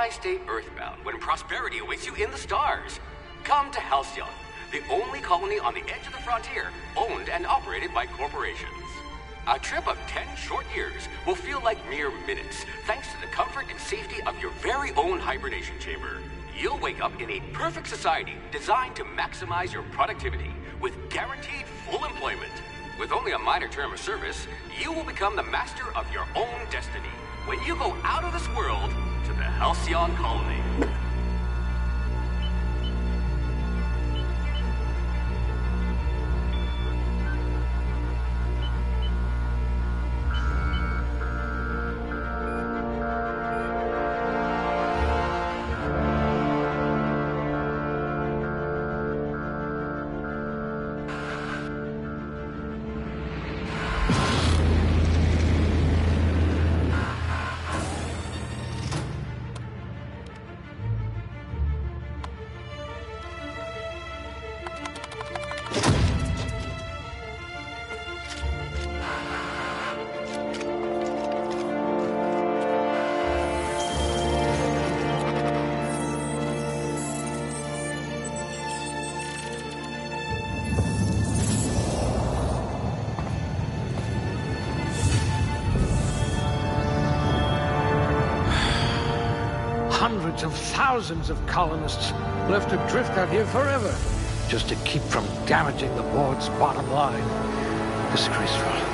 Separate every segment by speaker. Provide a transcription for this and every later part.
Speaker 1: why stay earthbound when prosperity awaits you in the stars? Come to Halcyon, the only colony on the edge of the frontier, owned and operated by corporations. A trip of 10 short years will feel like mere minutes, thanks to the comfort and safety of your very own hibernation chamber. You'll wake up in a perfect society designed to maximize your productivity, with guaranteed full employment. With only a minor term of service, you will become the master of your own destiny when you go out of this world to the Halcyon colony.
Speaker 2: Hundreds of thousands of colonists left adrift out here forever, just to keep from damaging the board's bottom line. Disgraceful.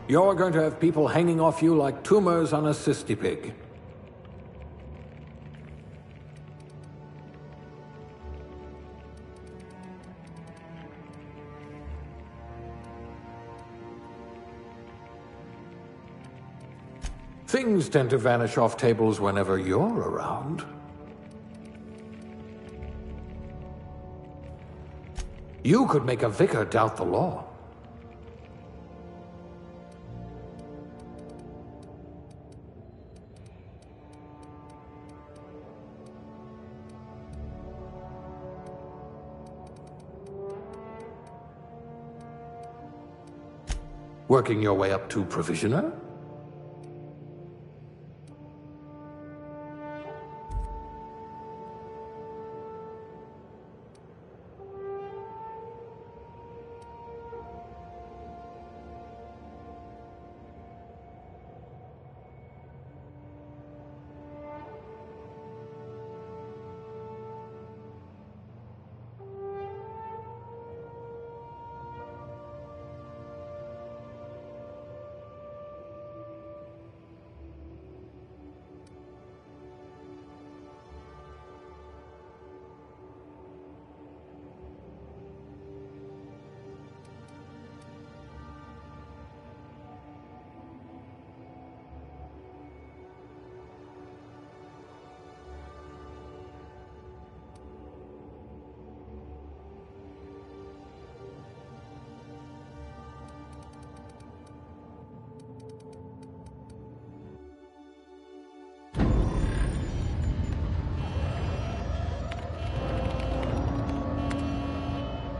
Speaker 3: You're going to have people hanging off you like tumors on a cysty pig. Things tend to vanish off tables whenever you're around. You could make a vicar doubt the law. Working your way up to provisioner?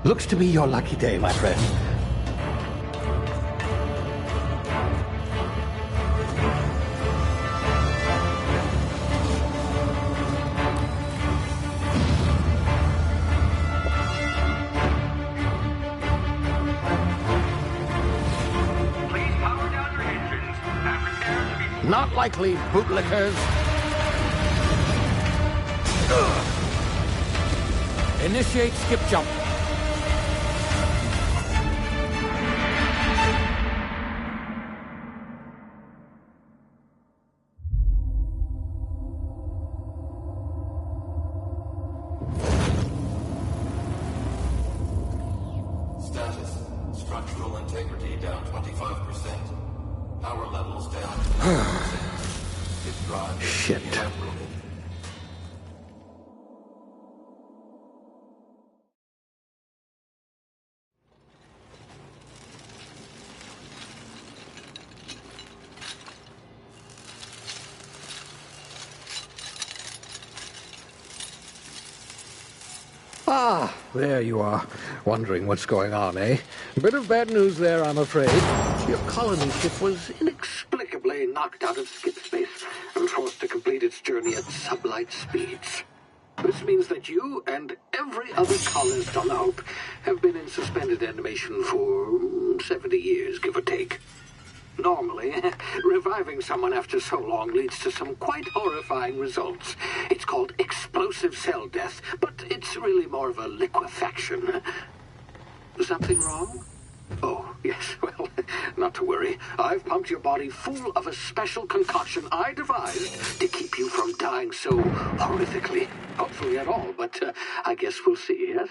Speaker 2: Looks to be your lucky day, my friend.
Speaker 1: Please power down your engines and prepare to be...
Speaker 2: Not likely, bootlickers.
Speaker 3: Initiate skip jump.
Speaker 4: Structural integrity down 25%. Power levels down 10%. Its drive
Speaker 2: Shit.
Speaker 4: evaporated.
Speaker 2: Ah, there you are. Wondering what's going on, eh? Bit of bad news there, I'm afraid. Your colony ship was inexplicably knocked out of skip space and forced to complete its journey at sublight speeds. This means that you and every other colonist on the Hope have been in suspended animation for 70 years, give or take. Normally, reviving someone after so long leads to some quite horrifying results. It's called explosive cell death, but it's really more of a liquefaction. Something wrong? Oh, yes, well, not to worry. I've pumped your body full of a special concoction I devised to keep you from dying so horrifically. Hopefully at all, but I guess we'll see, yes?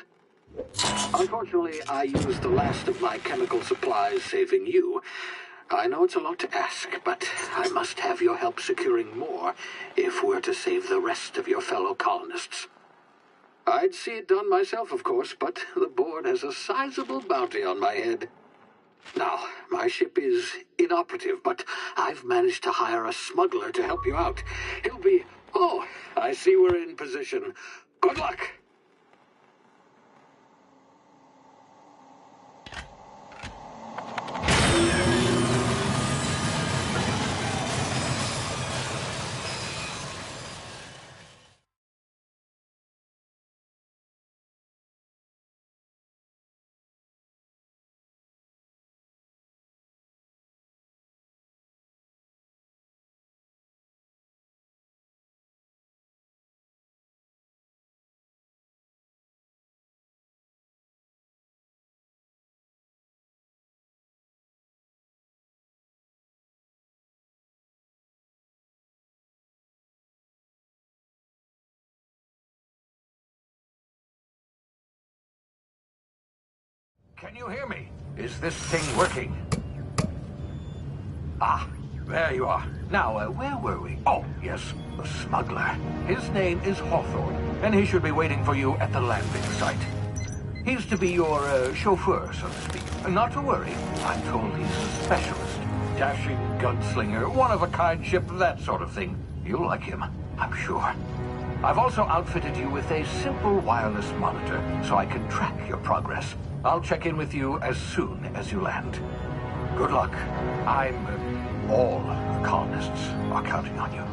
Speaker 2: Unfortunately, I used the last of my chemical supplies saving you. I know it's a lot to ask, but I must have your help securing more if we're to save the rest of your fellow colonists. I'd see it done myself, of course, but the board has a sizable bounty on my head. Now, my ship is inoperative, but I've managed to hire a smuggler to help you out. He'll be... Oh, I see we're in position. Good luck!
Speaker 3: Can you hear me? Is this thing working? Ah, there you are. Now, where were we? Oh, yes, the smuggler. His name is Hawthorne, and he should be waiting for you at the landing site. He's to be your chauffeur, so to speak. Not to worry, I'm told he's a specialist. Dashing gunslinger, one-of-a-kind ship, that sort of thing. You'll like him, I'm sure. I've also outfitted you with a simple wireless monitor, so I can track your progress. I'll check in with you as soon as you land. Good luck. All the colonists are counting on you.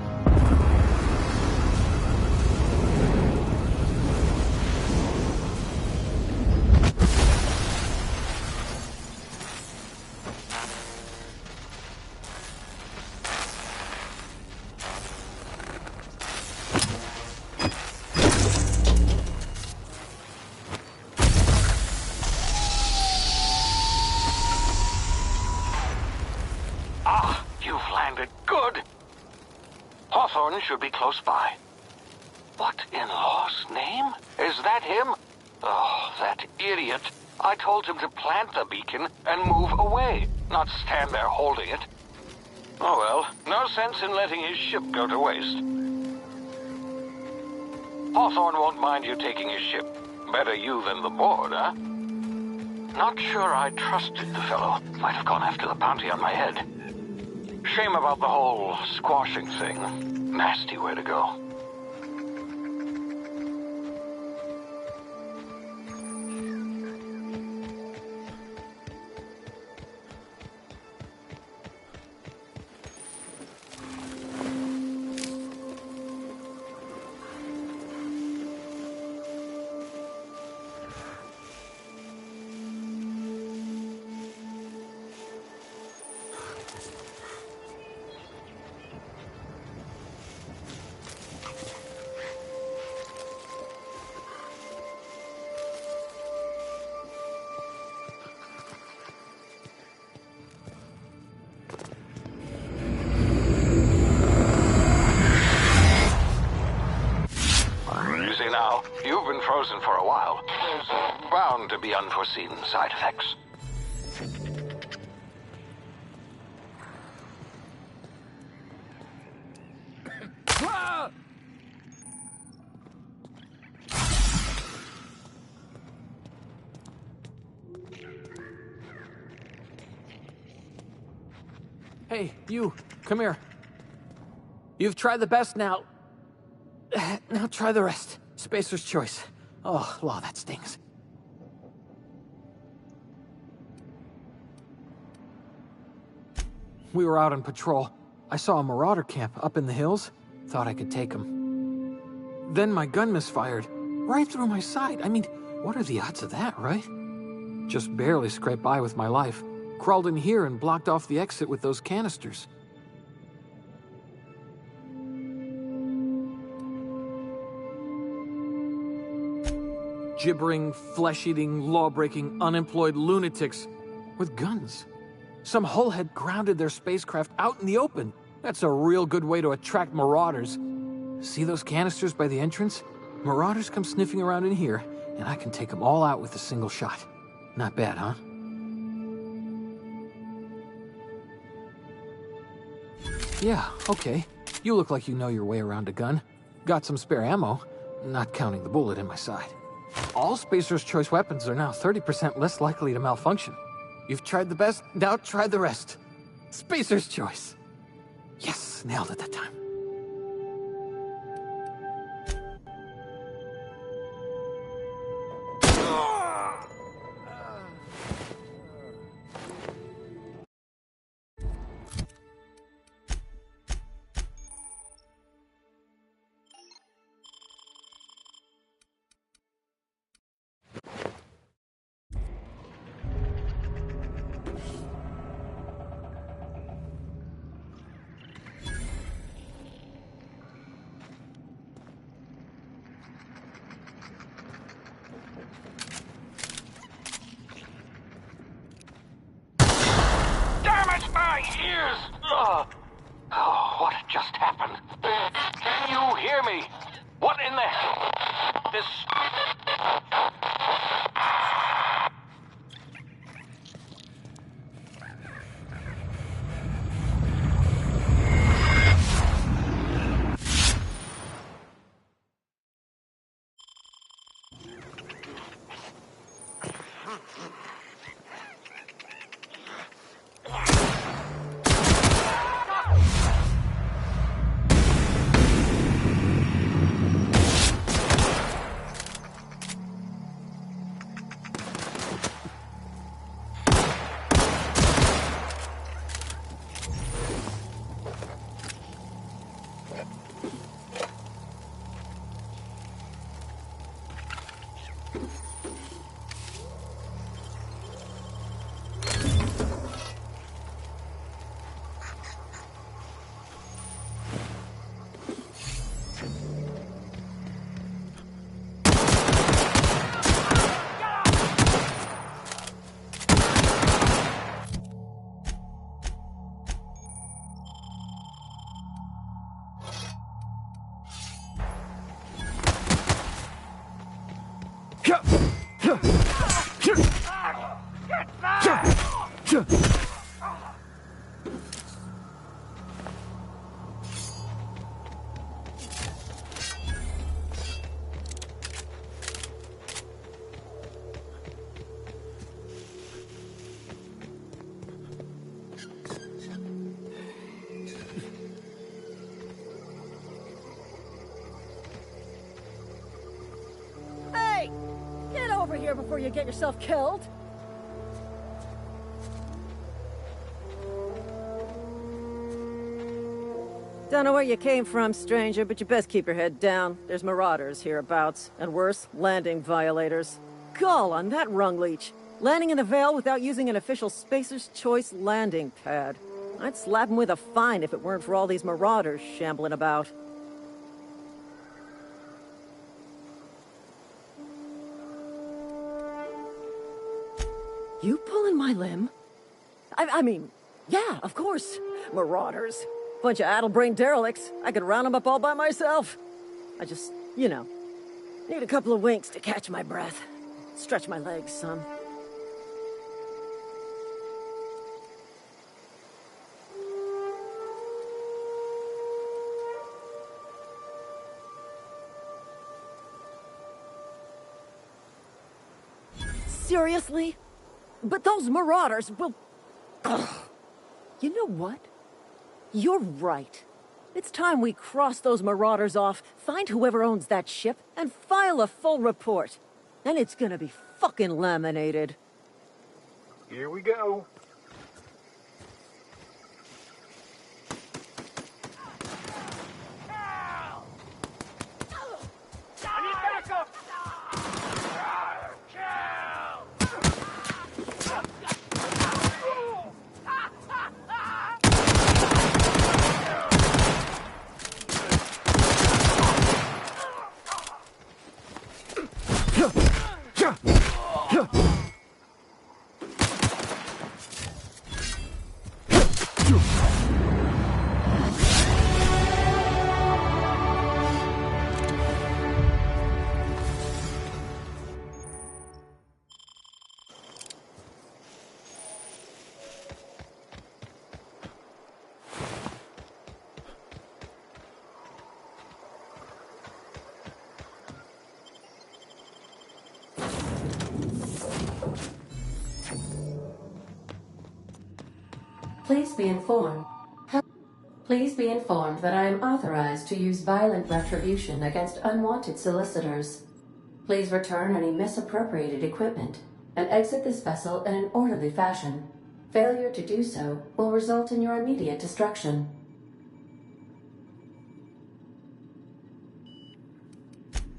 Speaker 2: Hawthorne should be close by. What in law's name? Is that him? Oh, that idiot. I told him to plant the beacon and move away, not stand there holding it. Oh well, no sense in letting his ship go to waste. Hawthorne won't mind you taking his ship. Better you than the board, huh? Not sure I trusted the fellow. Might have gone after the bounty on my head. Shame about the whole squashing thing. Nasty way to go. You've been frozen for a while. There's bound to be unforeseen side effects.
Speaker 5: Hey, you, come here. You've tried the best now. Now try the rest. Spacer's choice. Oh, law, that stings. We were out on patrol. I saw a marauder camp up in the hills. Thought I could take him. Then my gun misfired. Right through my side. I mean, what are the odds of that, right? Just barely scraped by with my life. Crawled in here and blocked off the exit with those canisters. Gibbering, flesh-eating, law-breaking, unemployed lunatics with guns. Some hullhead grounded their spacecraft out in the open. That's a real good way to attract marauders. See those canisters by the entrance? Marauders come sniffing around in here, and I can take them all out with a single shot. Not bad, huh? Yeah, okay. You look like you know your way around a gun. Got some spare ammo, not counting the bullet in my side. All Spacer's Choice weapons are now 30% less likely to malfunction. You've tried the best, now try the rest. Spacer's Choice. Yes, nailed it that time.
Speaker 3: Oh, what just happened? Can you hear me? What in the hell? This...
Speaker 6: Here before you get yourself killed. Don't know where you came from, stranger, but you best keep your head down. There's marauders hereabouts, and worse, landing violators. Gall on that rung leech. Landing in the Vale without using an official Spacer's Choice landing pad. I'd slap him with a fine if it weren't for all these marauders shambling about. You pulling my limb? I mean, yeah, of course. Marauders. Bunch of addle-brained derelicts. I could round them up all by myself. I just, you know, need a couple of winks to catch my breath. Stretch my legs, son. Seriously? But those marauders will... Ugh. You know what? You're right. It's time we cross those marauders off, find whoever owns that ship, and file a full report. And it's gonna be fucking laminated.
Speaker 3: Here we go.
Speaker 7: Please be informed. Please be informed that I am authorized to use violent retribution against unwanted solicitors. Please return any misappropriated equipment and exit this vessel in an orderly fashion. Failure to do so will result in your immediate destruction.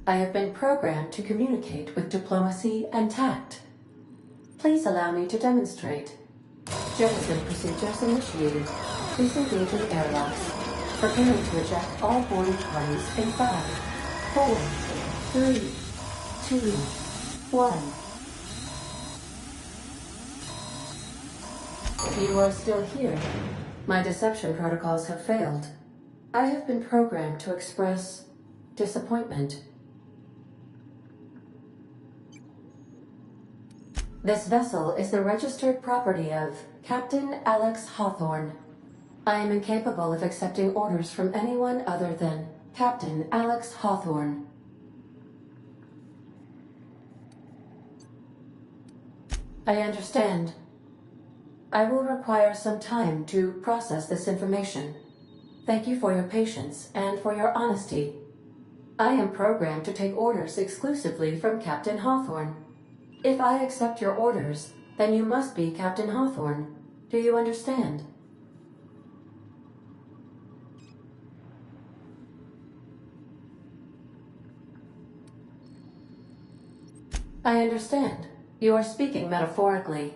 Speaker 7: I have been programmed to communicate with diplomacy and tact. Please allow me to demonstrate. Jettison procedures initiated. Please engage in airlocks. Preparing to eject all boarding parties in 5, 4, 3, 2, 1. You are still here. My deception protocols have failed. I have been programmed to express disappointment. This vessel is the registered property of Captain Alex Hawthorne. I am incapable of accepting orders from anyone other than Captain Alex Hawthorne. I understand. I will require some time to process this information. Thank you for your patience and for your honesty. I am programmed to take orders exclusively from Captain Hawthorne. If I accept your orders, then you must be Captain Hawthorne. Do you understand? I understand. You are speaking metaphorically.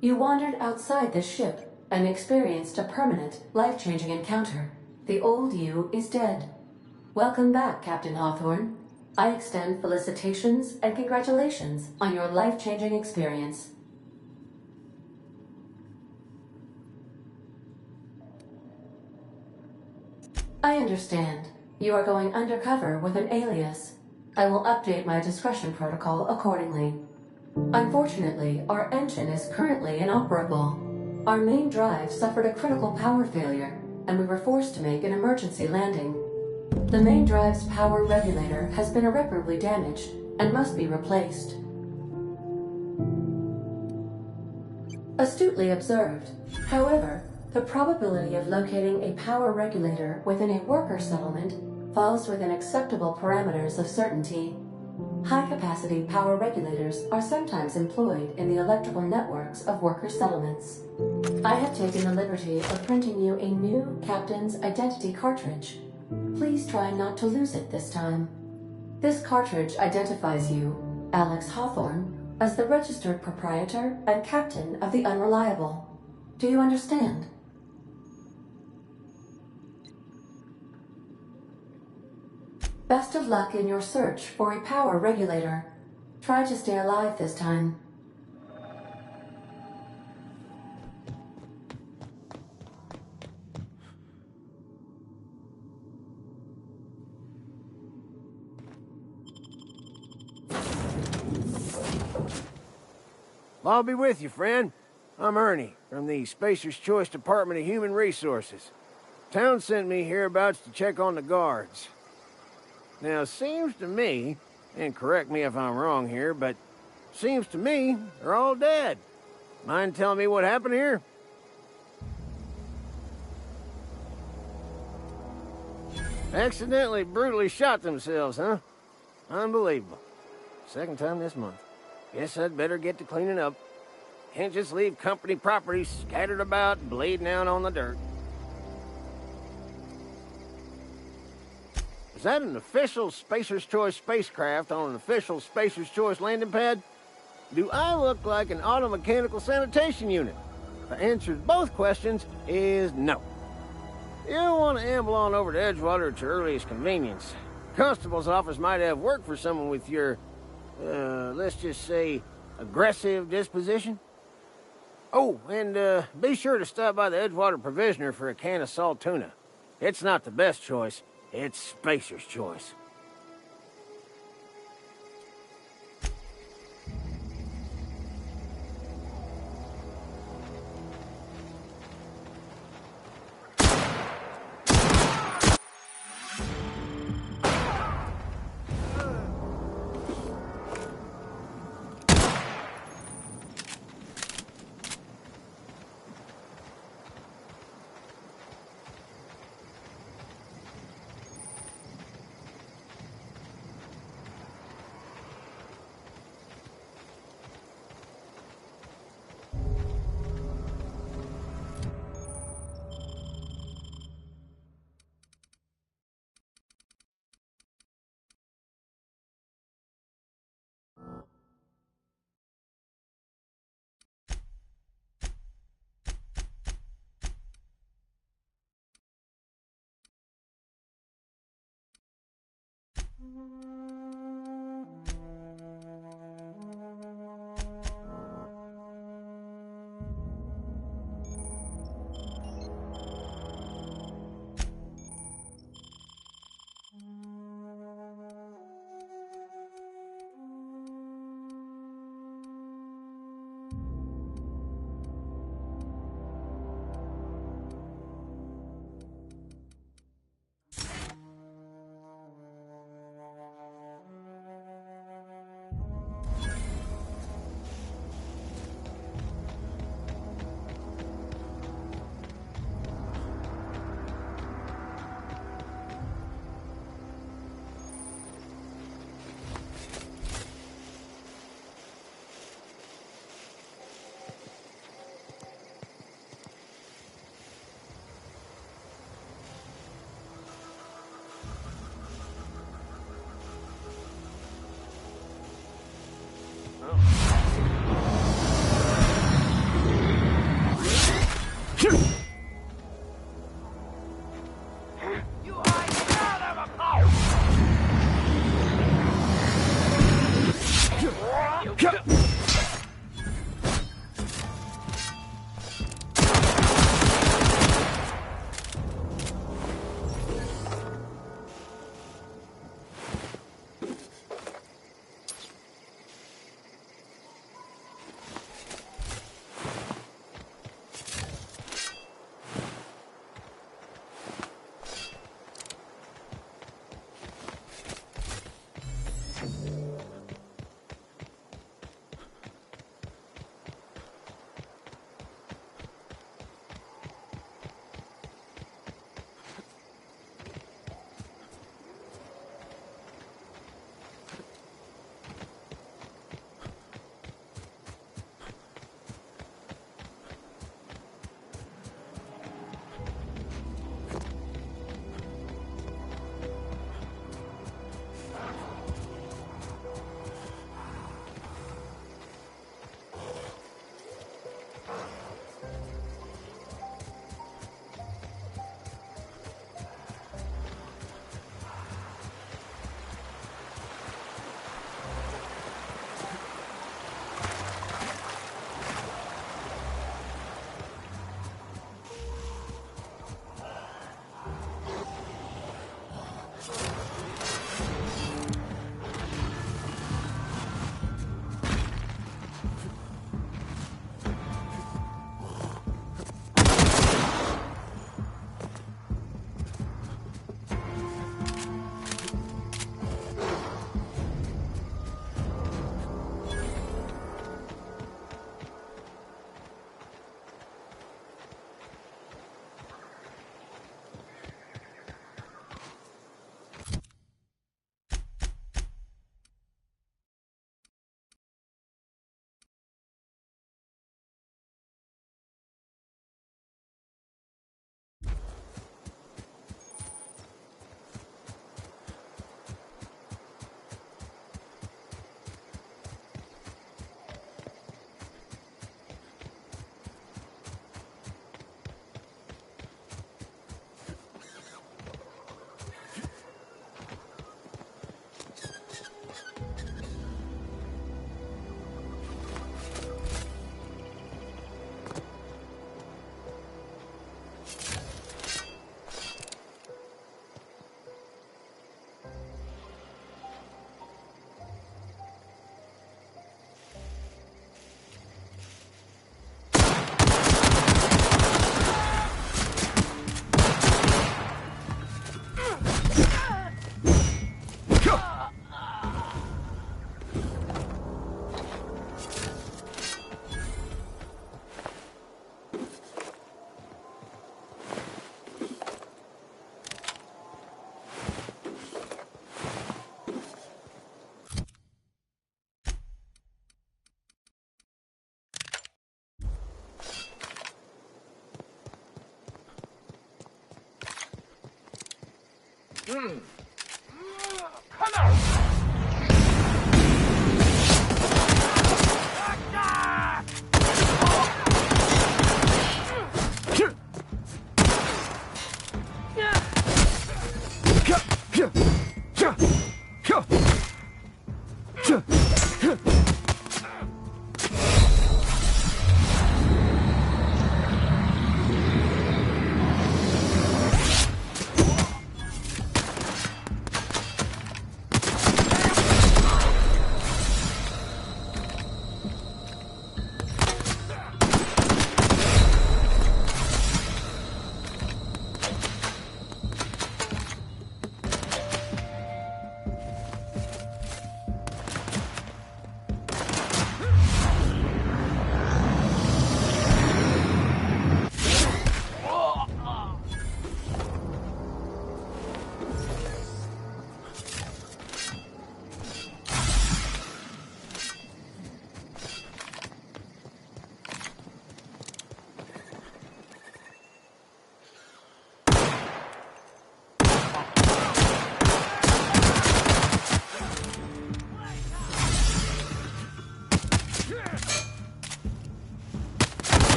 Speaker 7: You wandered outside this ship and experienced a permanent, life-changing encounter. The old you is dead. Welcome back, Captain Hawthorne. I extend felicitations and congratulations on your life-changing experience. I understand. You are going undercover with an alias. I will update my discretion protocol accordingly. Unfortunately, our engine is currently inoperable. Our main drive suffered a critical power failure, and we were forced to make an emergency landing. The main drive's power regulator has been irreparably damaged and must be replaced. Astutely observed. However, the probability of locating a power regulator within a worker settlement falls within acceptable parameters of certainty. High-capacity power regulators are sometimes employed in the electrical networks of worker settlements. I have taken the liberty of printing you a new Captain's Identity cartridge. Please try not to lose it this time. This cartridge identifies you, Alex Hawthorne, as the registered proprietor and captain of the Unreliable. Do you understand? Best of luck in your search for a power regulator. Try to stay alive this time.
Speaker 8: I'll be with you, friend. I'm Ernie, from the Spacer's Choice Department of Human Resources. Town sent me hereabouts to check on the guards. Now, seems to me, and correct me if I'm wrong here, but seems to me they're all dead. Mind telling me what happened here? Accidentally brutally shot themselves, huh? Unbelievable. Second time this month. Guess I'd better get to cleaning up. Can't just leave company property scattered about, bleeding out on the dirt. Is that an official Spacer's Choice spacecraft on an official Spacer's Choice landing pad? Do I look like an auto-mechanical sanitation unit? The answer to both questions is no. You'll want to amble on over to Edgewater at your earliest convenience. Constable's office might have work for someone with your, let's just say, aggressive disposition. Oh, and be sure to stop by the Edgewater Provisioner for a can of salt tuna. It's not the best choice, it's Spacer's Choice.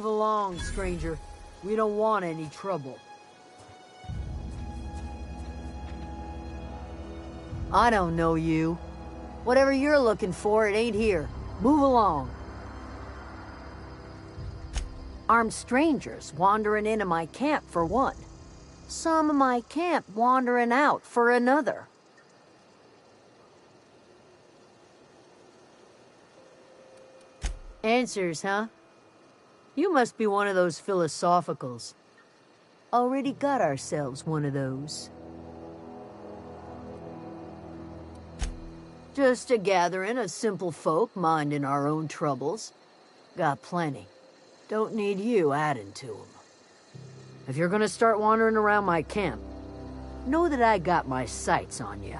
Speaker 9: Move along, stranger. We don't want any trouble. I don't know you. Whatever you're looking for, it ain't here. Move along. Armed strangers wandering into my camp for one. Some of my camp wandering out for another. Answers, huh? You must be one of those philosophicals. Already got ourselves one of those. Just a gathering of simple folk minding our own troubles. Got plenty. Don't need you adding to them. If you're gonna start wandering around my camp, know that I got my sights on you.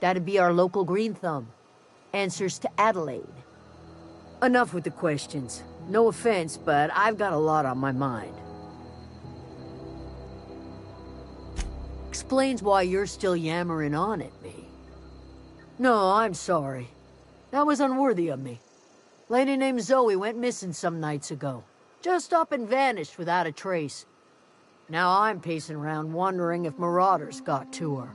Speaker 9: That'd be our local green thumb. Answers to Adelaide. Enough with the questions. No offense, but I've got a lot on my mind. Explains why you're still yammering on at me. No, I'm sorry. That was unworthy of me. Lady named Zoe went missing some nights ago. Just up and vanished without a trace. Now I'm pacing around wondering if marauders got to her.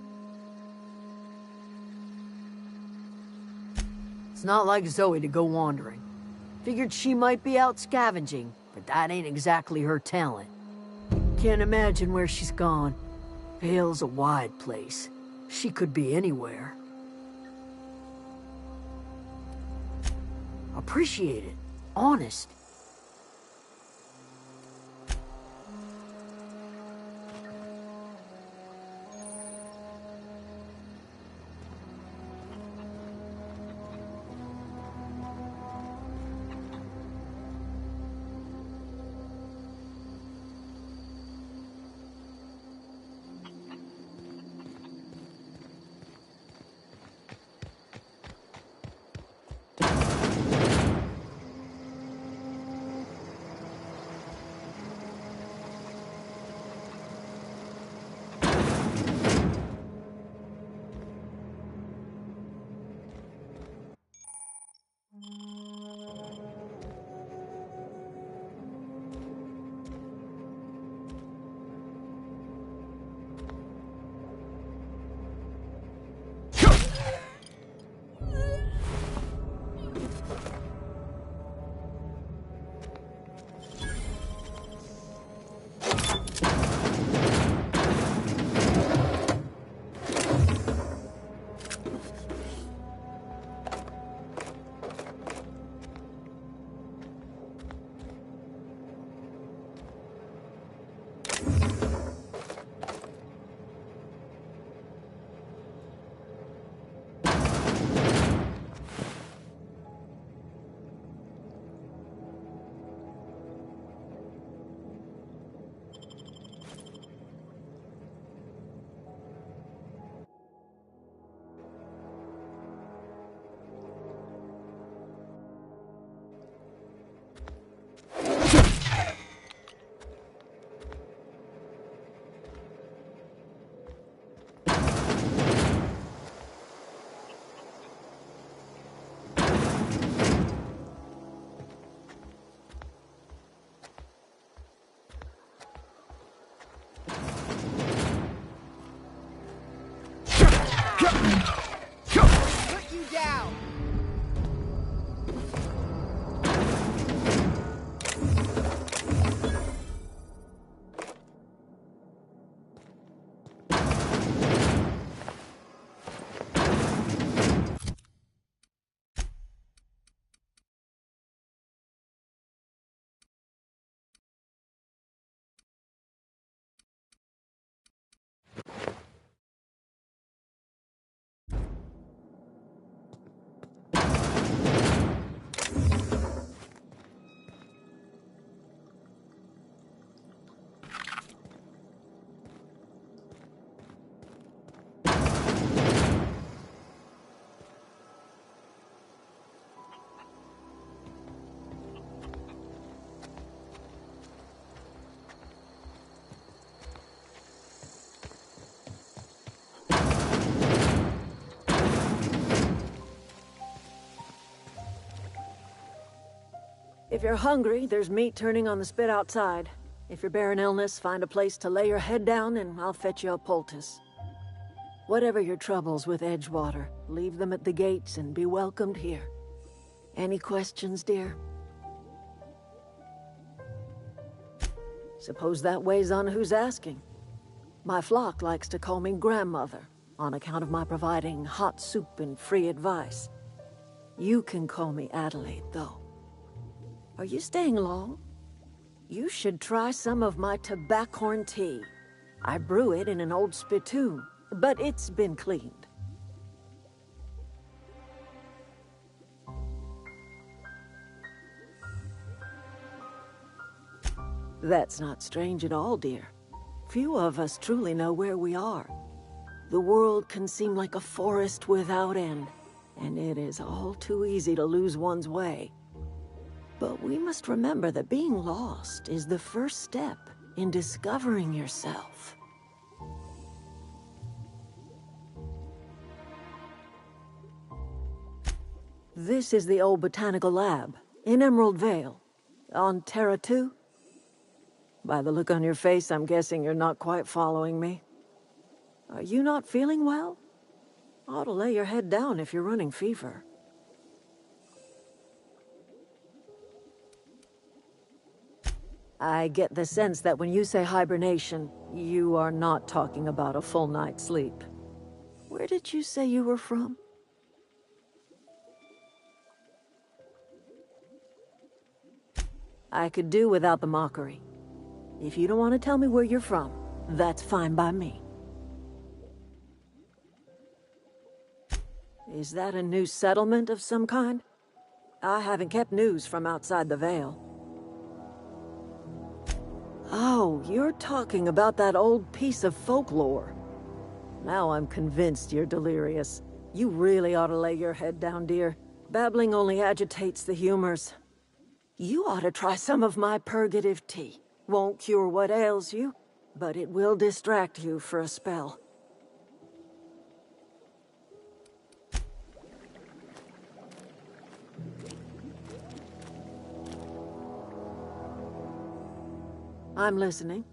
Speaker 9: It's not like Zoe to go wandering. Figured she might be out scavenging, but that ain't exactly her talent. Can't imagine where she's gone. Vale's a wide place. She could be anywhere. Appreciate it. Honest.
Speaker 6: If you're hungry, there's meat turning on the spit outside. If you're bearing illness, find a place to lay your head down and I'll fetch you a poultice. Whatever your troubles with Edgewater, leave them at the gates and be welcomed here. Any questions, dear? Suppose that weighs on who's asking. My flock likes to call me grandmother, on account of my providing hot soup and free advice. You can call me Adelaide, though. Are you staying long? You should try some of my tobaccorn tea. I brew it in an old spittoon, but it's been cleaned. That's not strange at all, dear. Few of us truly know where we are. The world can seem like a forest without end, and it is all too easy to lose one's way. But we must remember that being lost is the first step in discovering yourself. This is the old botanical lab, in Emerald Vale, on Terra 2. By the look on your face, I'm guessing you're not quite following me. Are you not feeling well? Ought to lay your head down if you're running fever. I get the sense that when you say hibernation, you are not talking about a full night's sleep. Where did you say you were from? I could do without the mockery. If you don't want to tell me where you're from, that's fine by me. Is that a new settlement of some kind? I haven't kept news from outside the Vale. Oh, you're talking about that old piece of folklore. Now I'm convinced you're delirious. You really ought to lay your head down, dear. Babbling only agitates the humors. You ought to try some of my purgative tea. Won't cure what ails you, but it will distract you for a spell. I'm listening.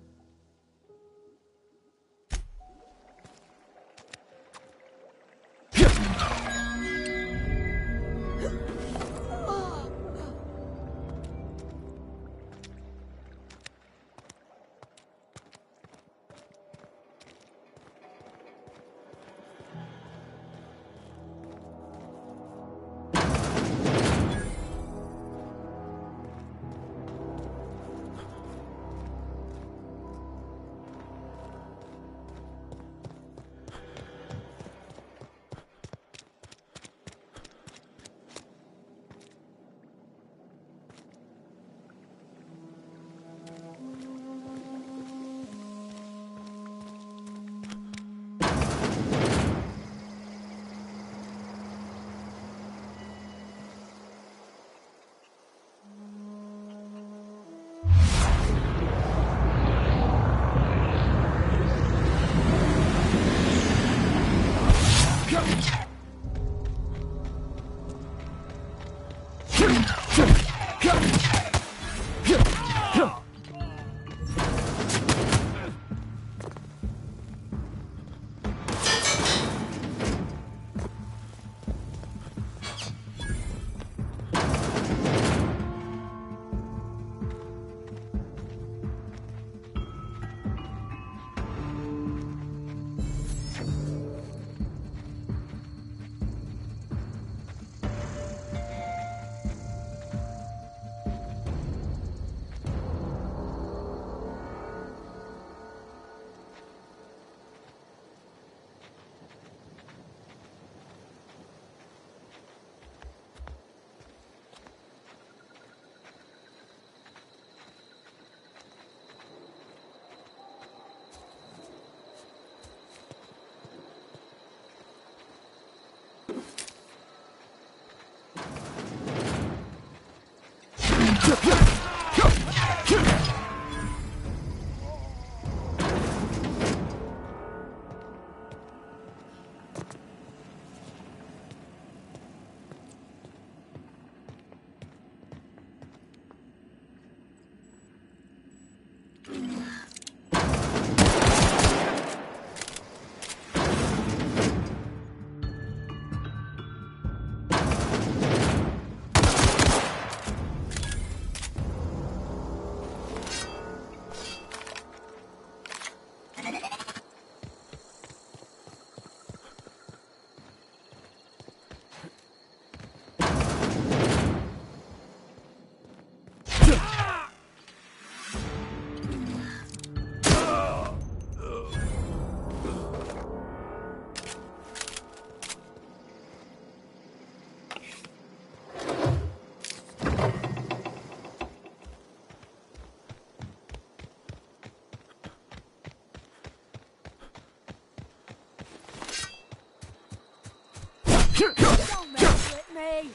Speaker 9: Don't mess with me!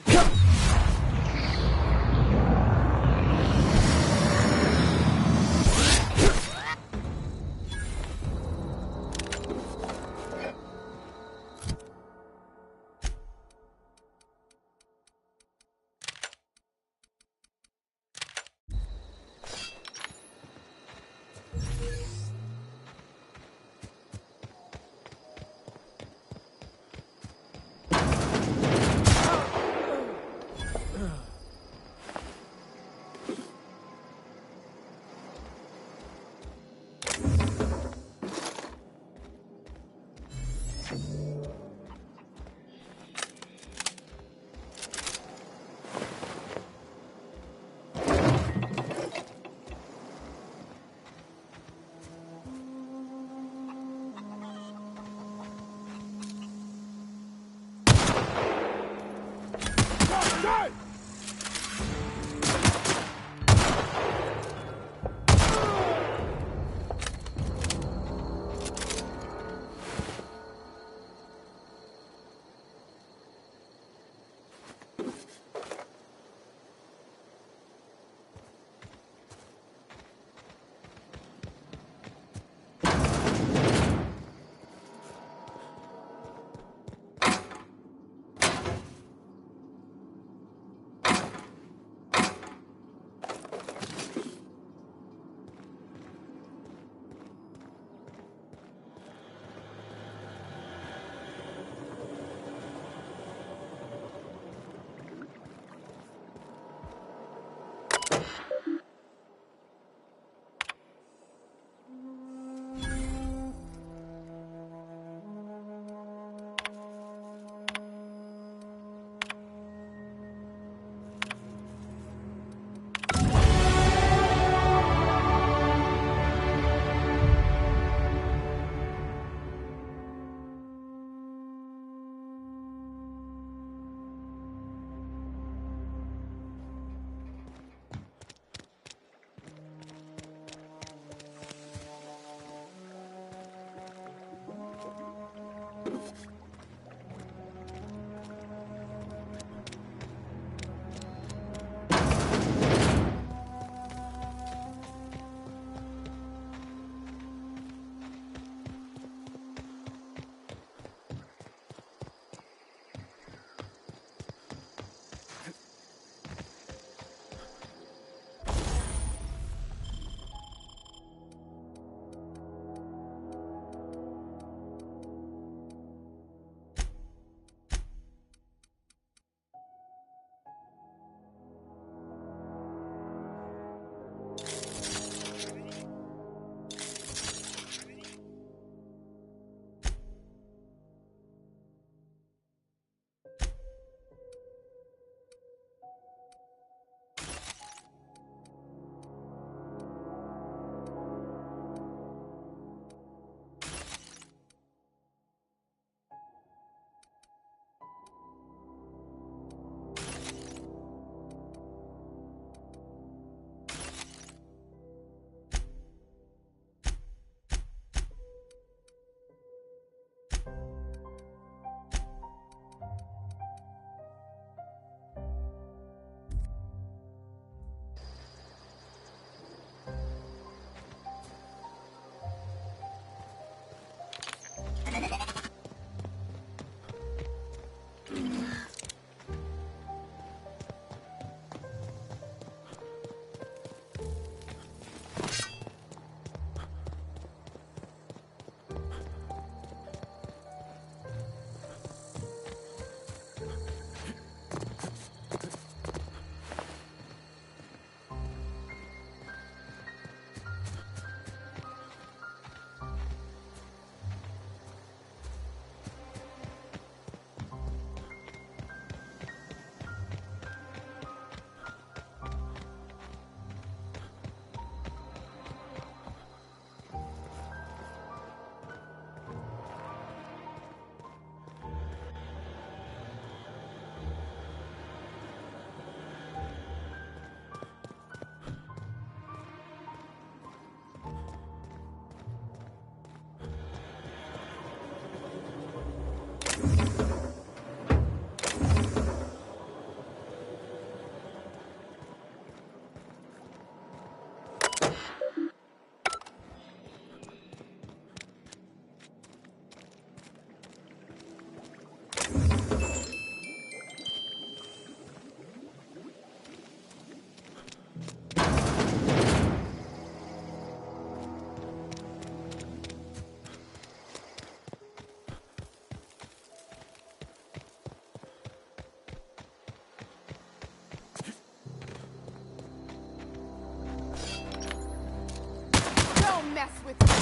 Speaker 10: mess with me.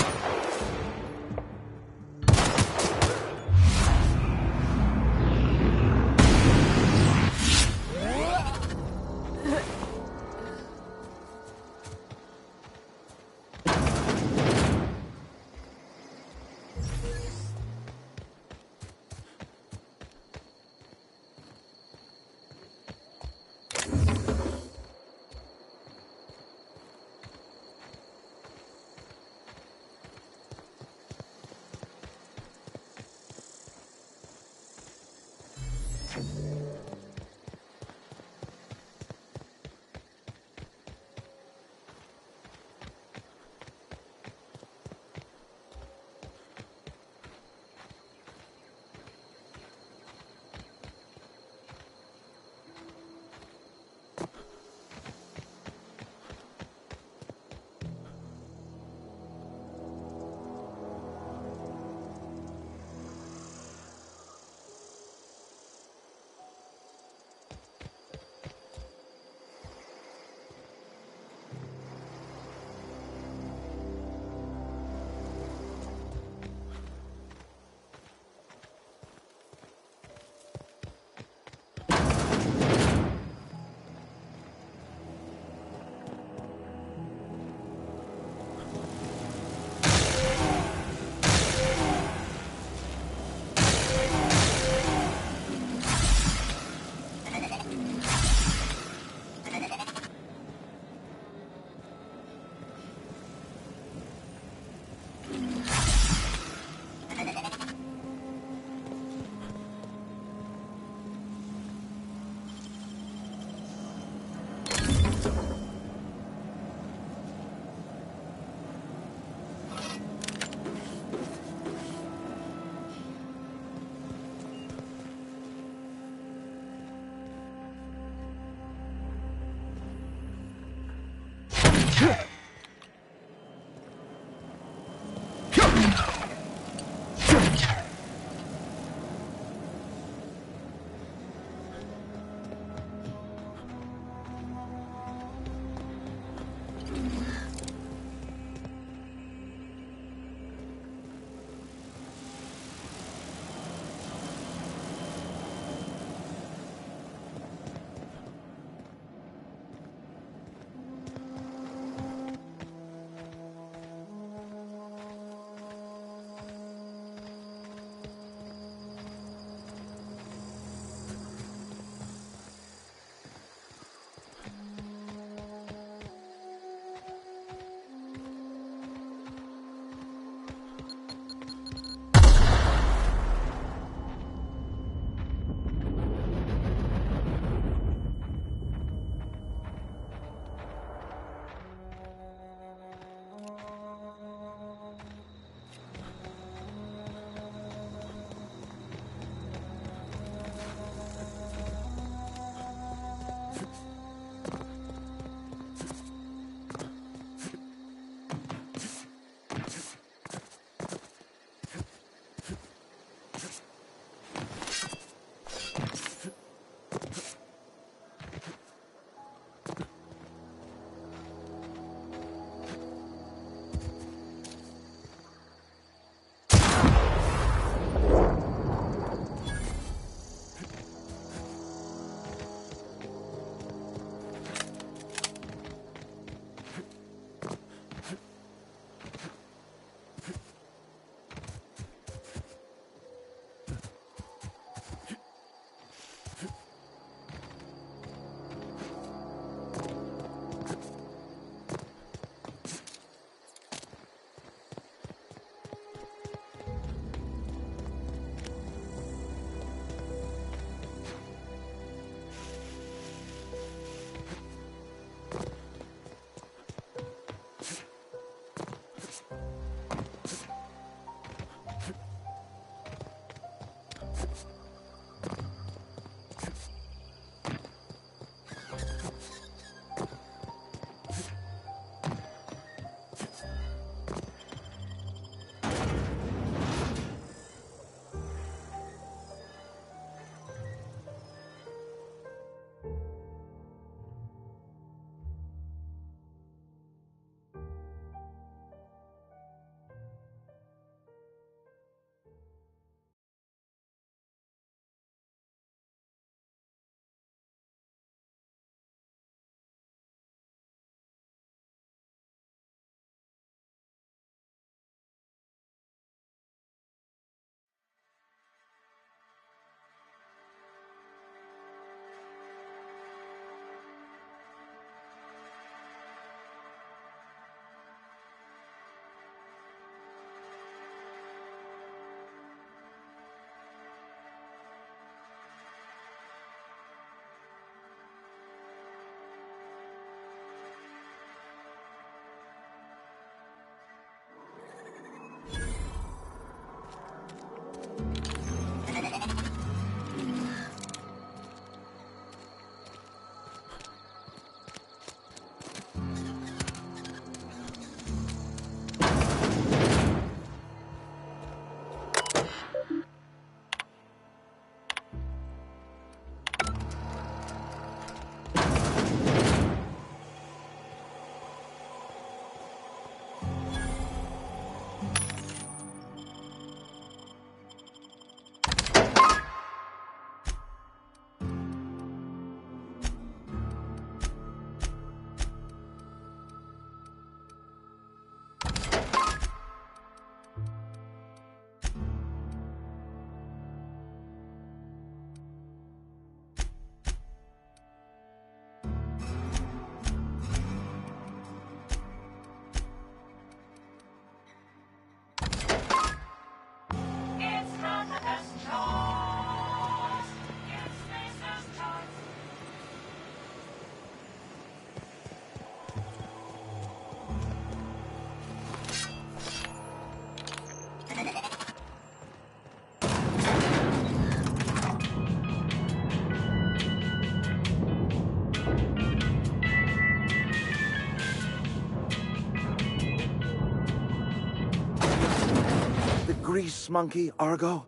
Speaker 11: the grease monkey, Argo?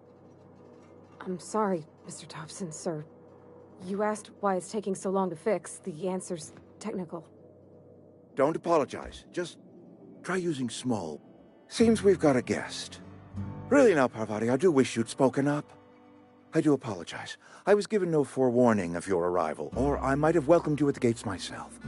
Speaker 12: I'm sorry, Mr. Thompson, sir. You asked why it's taking so long to fix. The answer's technical.
Speaker 11: Don't apologize. Just try using small. Seems we've got a guest. Really now, Parvati, I do wish you'd spoken up. I do apologize. I was given no forewarning of your arrival, or I might have welcomed you at the gates myself.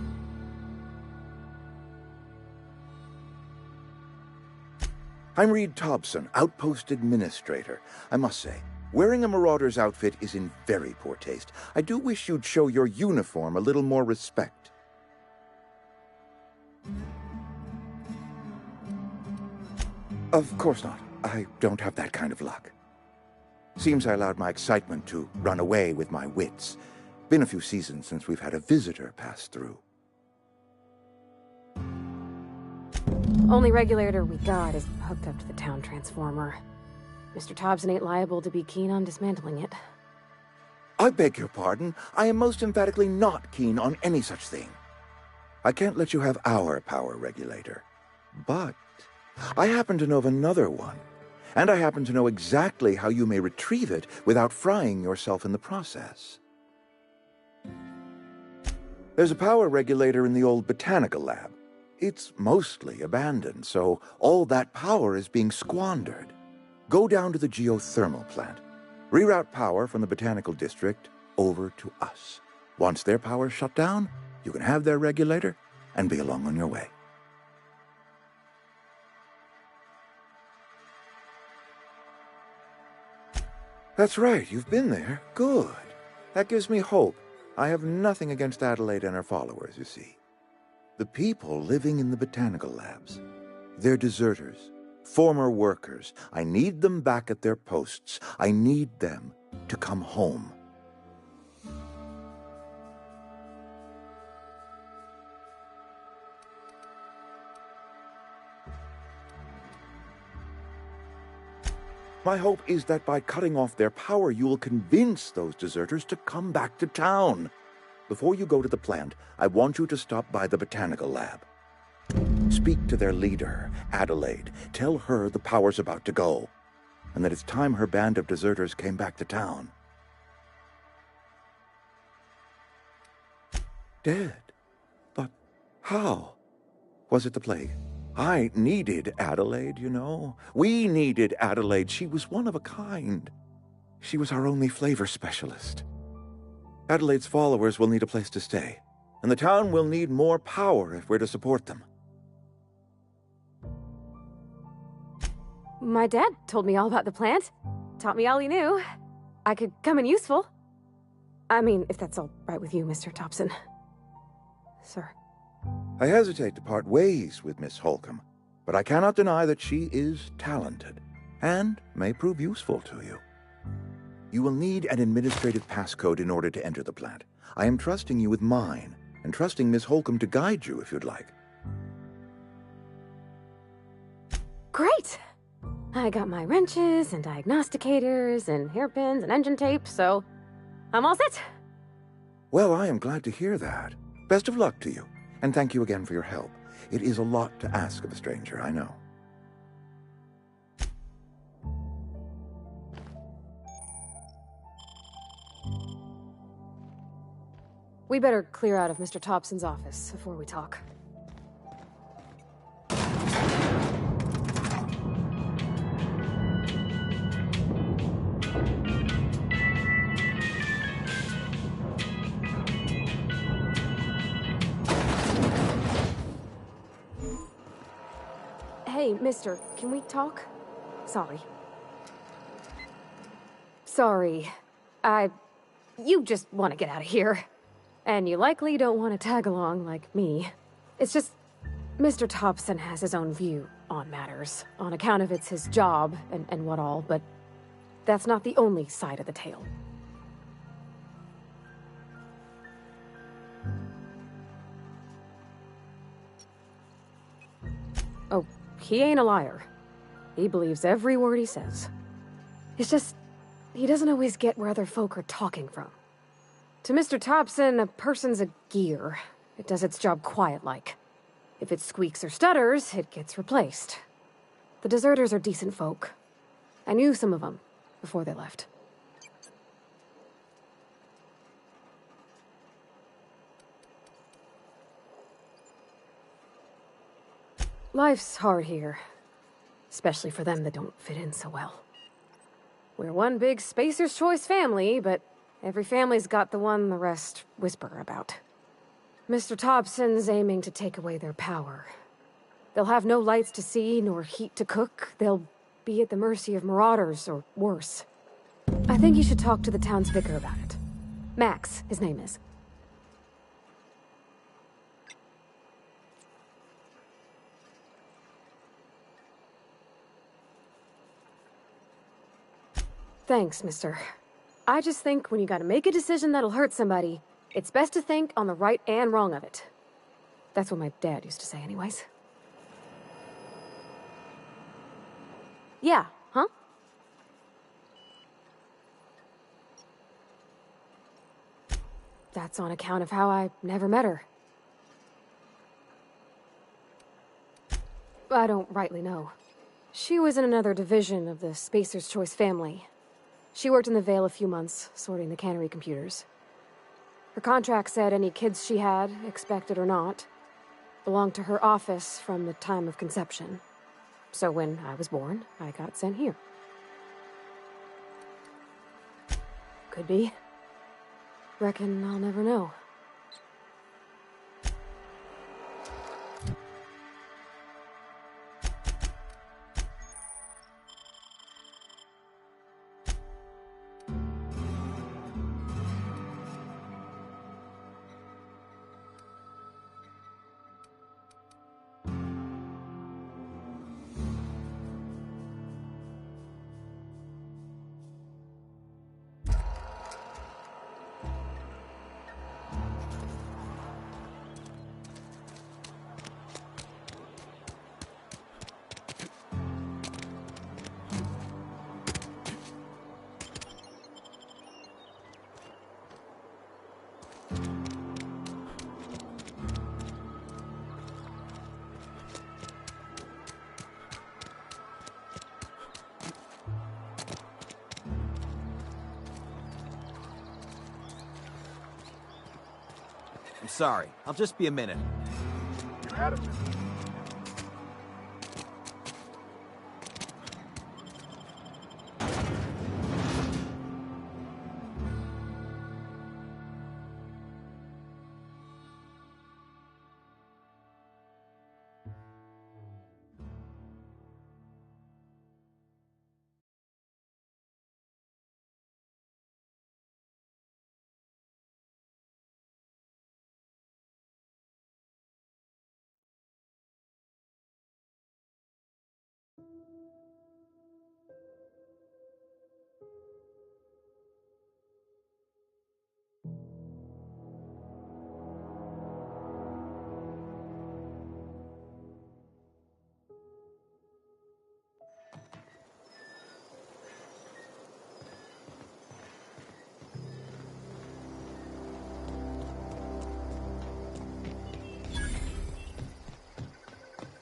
Speaker 11: I'm Reed Thompson, Outpost Administrator. I must say, wearing a Marauder's outfit is in very poor taste. I do wish you'd show your uniform a little more respect. Of course not. I don't have that kind of luck. Seems I allowed my excitement to run away with my wits. Been a few seasons since we've had a visitor pass through.
Speaker 12: Only regulator we got is hooked up to the town transformer. Mr. Thompson ain't liable to be keen on dismantling it.
Speaker 11: I beg your pardon. I am most emphatically not keen on any such thing. I can't let you have our power regulator. But I happen to know of another one. And I happen to know exactly how you may retrieve it without frying yourself in the process. There's a power regulator in the old botanical lab. It's mostly abandoned, so all that power is being squandered. Go down to the geothermal plant. Reroute power from the botanical district over to us. Once their power's shut down, you can have their regulator and be along on your way. That's right, you've been there. Good. That gives me hope. I have nothing against Adelaide and her followers, you see. The people living in the botanical labs, they're deserters, former workers. I need them back at their posts. I need them to come home. My hope is that by cutting off their power, you will convince those deserters to come back to town. Before you go to the plant, I want you to stop by the botanical lab. Speak to their leader, Adelaide. Tell her the power's about to go, and that it's time her band of deserters came back to town. Dead? But how? Was it the plague? I needed Adelaide, you know. We needed Adelaide. She was one of a kind. She was our only flavor specialist. Adelaide's followers will need a place to stay, and the town will need more power if we're to support them.
Speaker 12: My dad told me all about the plant. Taught me all he knew. I could come in useful. I mean, if that's all right with you, Mr. Thompson. Sir.
Speaker 11: I hesitate to part ways with Miss Holcomb, but I cannot deny that she is talented, and may prove useful to you. You will need an administrative passcode in order to enter the plant. I am trusting you with mine, and trusting Miss Holcomb to guide you if you'd like.
Speaker 12: Great! I got my wrenches and diagnosticators and hairpins and engine tape, so I'm all set.
Speaker 11: Well, I am glad to hear that. Best of luck to you, and thank you again for your help. It is a lot to ask of a stranger, I know.
Speaker 12: We better clear out of Mr. Thompson's office before we talk. Hey, mister, can we talk? Sorry. You just want to get out of here. And you likely don't want to tag along like me. It's just, Mr. Thompson has his own view on matters, on account of it's his job and what all, but that's not the only side of the tale. Oh, he ain't a liar. He believes every word he says. It's just, he doesn't always get where other folk are talking from. To Mr. Thompson, a person's a gear. It does its job quiet-like. If it squeaks or stutters, it gets replaced. The deserters are decent folk. I knew some of them before they left. Life's hard here, especially for them that don't fit in so well. We're one big Spacer's Choice family, but every family's got the one the rest whisper about. Mr. Thompson's aiming to take away their power. They'll have no lights to see, nor heat to cook. They'll be at the mercy of marauders, or worse. I think you should talk to the town's vicar about it. Max, his name is. Thanks, mister. I just think when you gotta make a decision that'll hurt somebody, it's best to think on the right and wrong of it. That's what my dad used to say anyways. Yeah, huh? That's on account of how I never met her. I don't rightly know. She was in another division of the Spacer's Choice family. She worked in the Vale a few months, sorting the cannery computers. Her contract said any kids she had, expected or not, belonged to her office from the time of conception. So when I was born, I got sent here. Could be. Reckon I'll never know.
Speaker 13: I'm sorry. I'll just be a minute.
Speaker 14: You had a minute.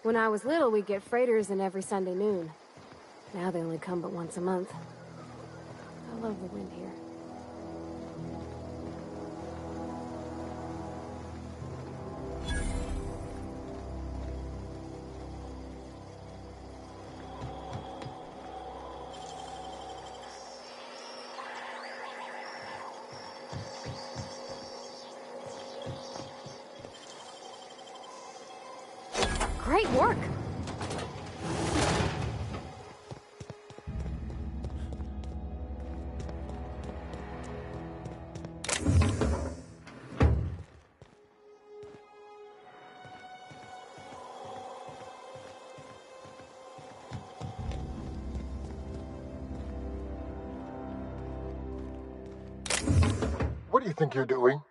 Speaker 12: When I was little, we'd get freighters in every Sunday noon. Now they only come but once a month. I love the wind here. Great work!
Speaker 14: What do you think you're doing?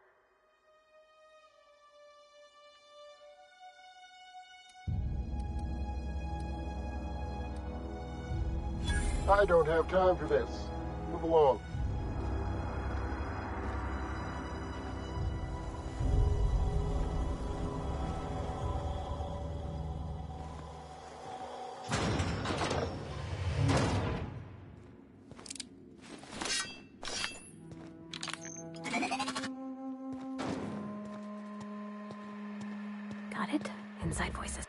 Speaker 14: I don't have time for this. Move along.
Speaker 12: inside voices.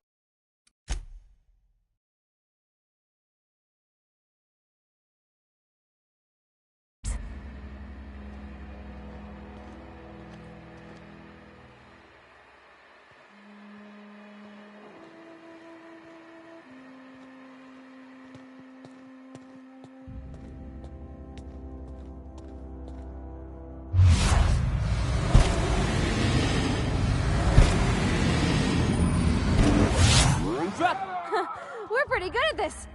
Speaker 12: We're pretty good at this.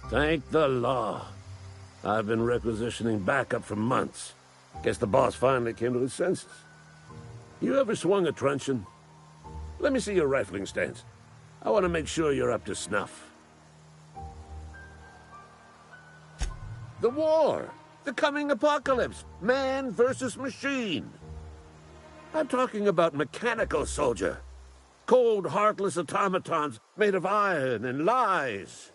Speaker 15: Thank the law. I've been requisitioning backup for months. Guess the boss finally came to his senses. You ever swung a truncheon? Let me see your rifling stance. I want to make sure you're up to snuff. The war! The coming apocalypse! Man versus machine! I'm talking about mechanical soldier. Cold, heartless automatons made of iron and lies.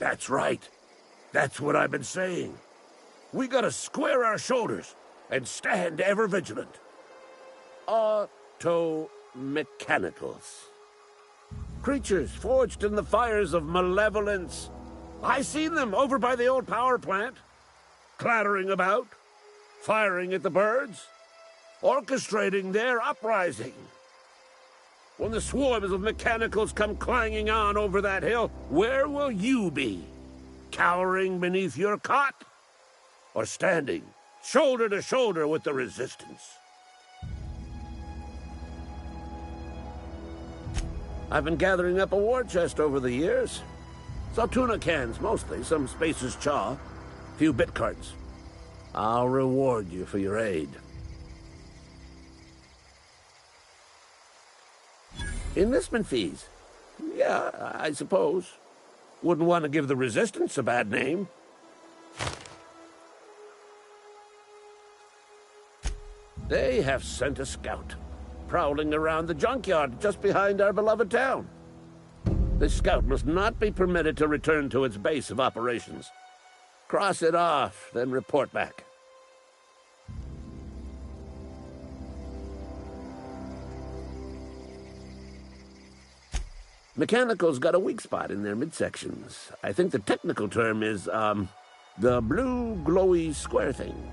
Speaker 15: That's right. That's what I've been saying. We gotta square our shoulders and stand ever vigilant. Auto-mechanicals. Creatures forged in the fires of malevolence. I seen them over by the old power plant. Clattering about, firing at the birds, orchestrating their uprising. When the swarms of mechanicals come clanging on over that hill, where will you be? Cowering beneath your cot? Or standing, shoulder to shoulder with the resistance? I've been gathering up a war chest over the years. Saw tuna cans, mostly, some Spacer's chaw, few bit carts. I'll reward you for your aid. Enlistment fees? Yeah, I suppose. Wouldn't want to give the Resistance a bad name. They have sent a scout, prowling around the junkyard just behind our beloved town. This scout must not be permitted to return to its base of operations. Cross it off, then report back. Mechanical's got a weak spot in their midsections. I think the technical term is, the blue glowy square thing.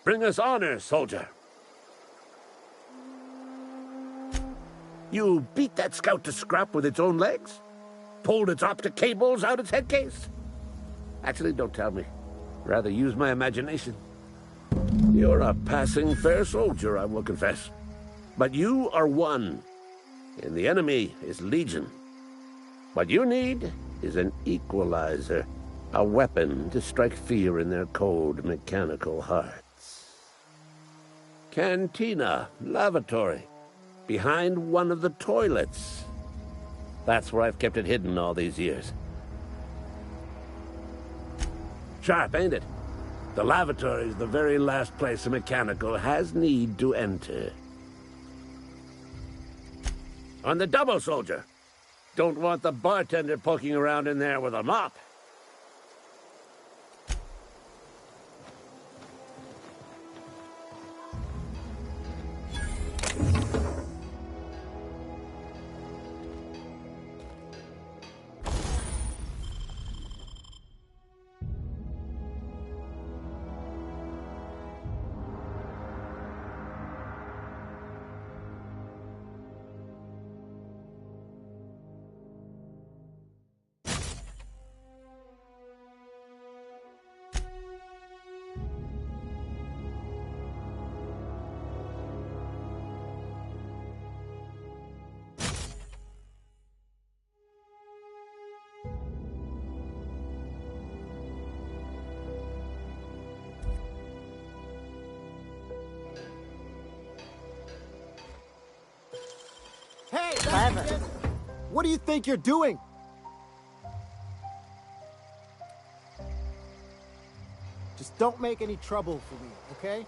Speaker 15: Bring us honor, soldier. You beat that scout to scrap with its own legs? Pulled its optic cables out its head case? Actually, don't tell me. Rather use my imagination. You're a passing fair soldier, I will confess. But you are one, and the enemy is legion. What you need is an equalizer, a weapon to strike fear in their cold, mechanical hearts. Cantina, lavatory, behind one of the toilets. That's where I've kept it hidden all these years. Sharp, ain't it? The lavatory is the very last place a mechanical has need to enter. On the double, soldier. Don't want the bartender poking around in there with a mop.
Speaker 10: Hey,
Speaker 6: Clever.
Speaker 10: What do you think you're doing? Just don't make any trouble for me, okay?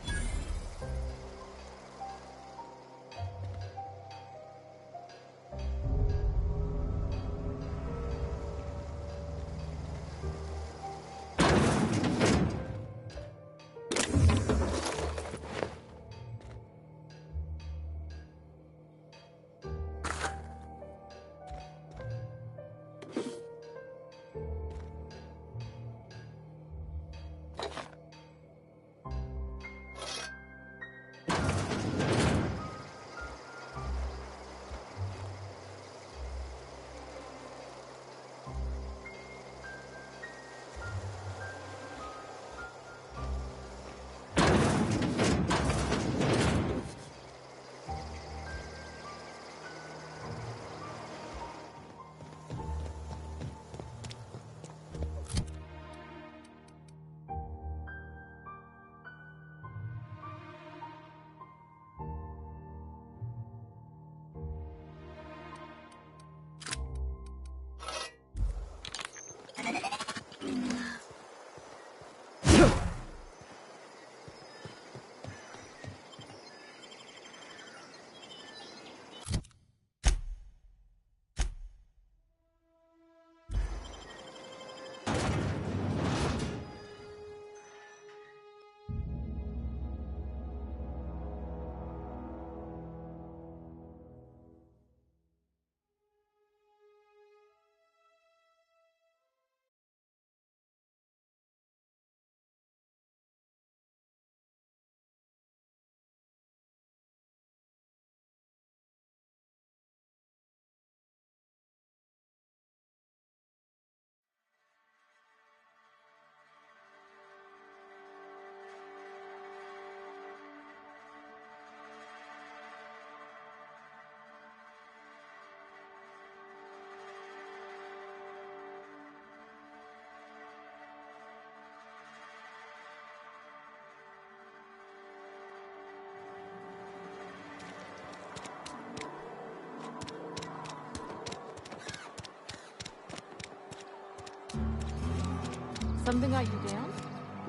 Speaker 12: Something got you down?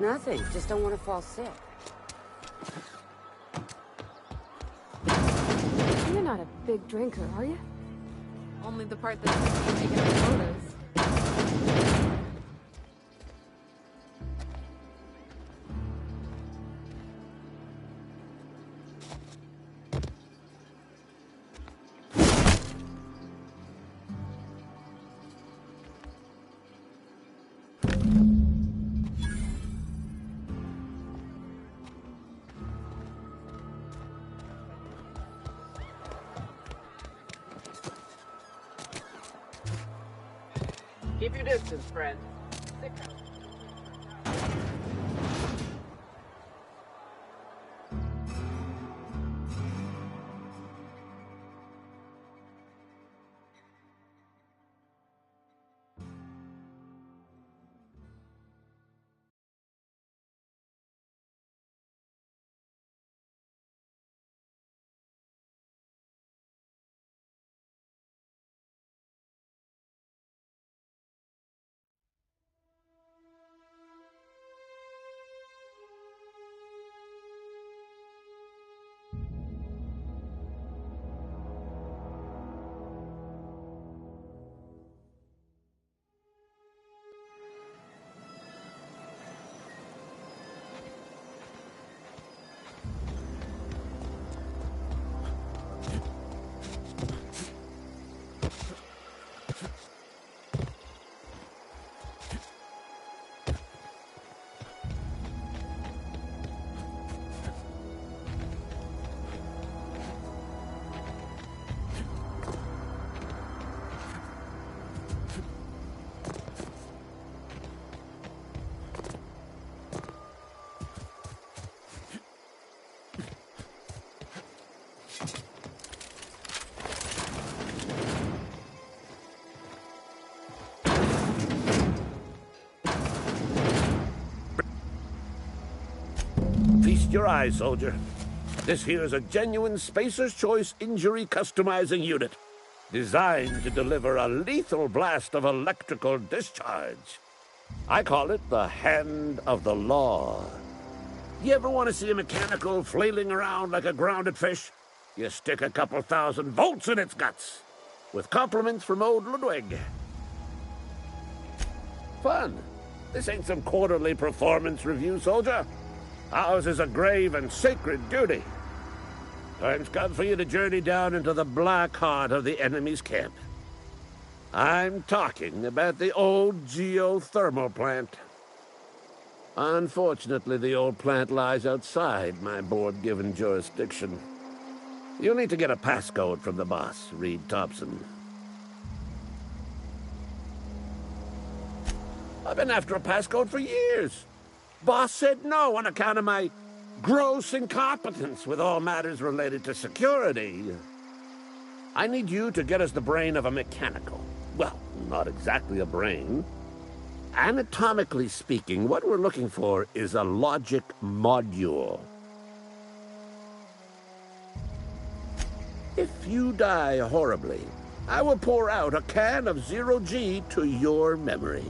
Speaker 16: Nothing. Just don't want to fall sick.
Speaker 12: You're not a big drinker, are you?
Speaker 17: Only the part that's making the photos.
Speaker 18: Keep your distance, friend.
Speaker 15: Feast your eyes, soldier. This here's a genuine Spacer's Choice injury customizing unit, designed to deliver a lethal blast of electrical discharge. I call it the Hand of the Law. You ever want to see a mechanical flailing around like a grounded fish? You stick a couple thousand volts in its guts, with compliments from old Ludwig. Fun. This ain't some quarterly performance review, soldier. Ours is a grave and sacred duty. Time's come for you to journey down into the black heart of the enemy's camp. I'm talking about the old geothermal plant. Unfortunately, the old plant lies outside my board-given jurisdiction. You'll need to get a passcode from the boss, Reed Thompson. I've been after a passcode for years. Boss said no on account of my gross incompetence with all matters related to security. I need you to get us the brain of a mechanical. Well, not exactly a brain. Anatomically speaking, what we're looking for is a logic module. If you die horribly, I will pour out a can of 0G to your memory.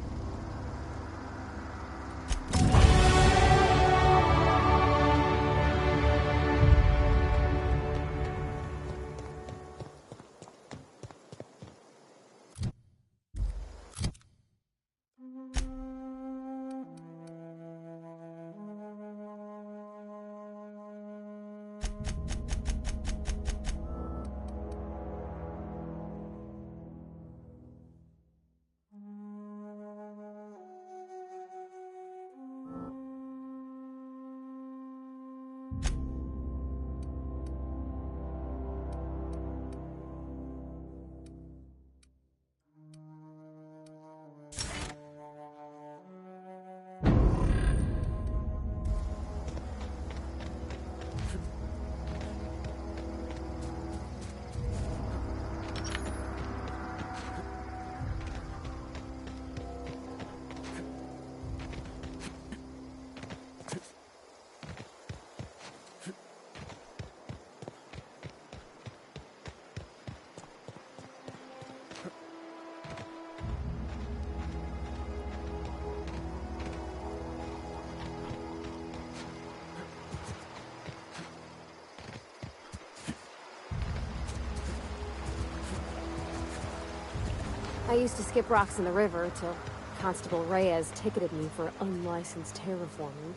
Speaker 12: I used to skip rocks in the river till Constable Reyes ticketed me for unlicensed terraforming.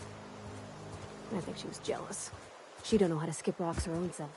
Speaker 12: I think she was jealous. She don't know how to skip rocks her own self.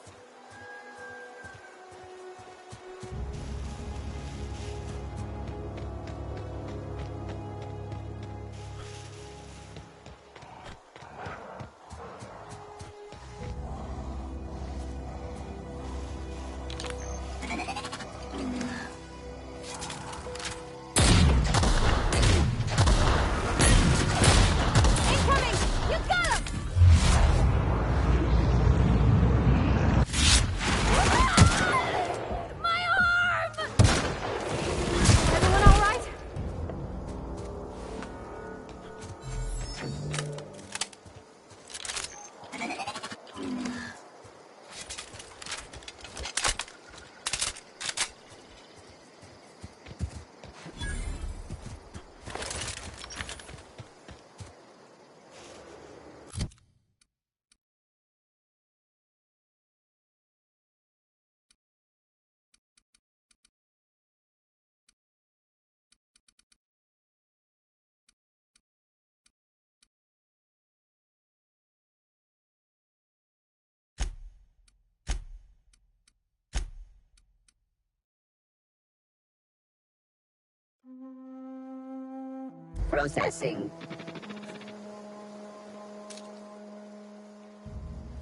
Speaker 19: Processing.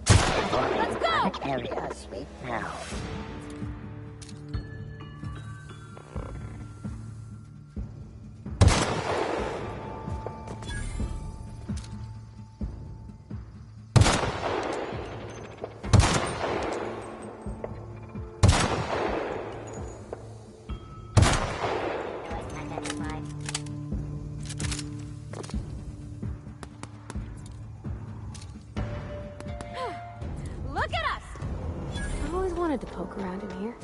Speaker 12: Let's go!
Speaker 19: Area sweep now.
Speaker 12: Look at us! I always wanted to poke around in here.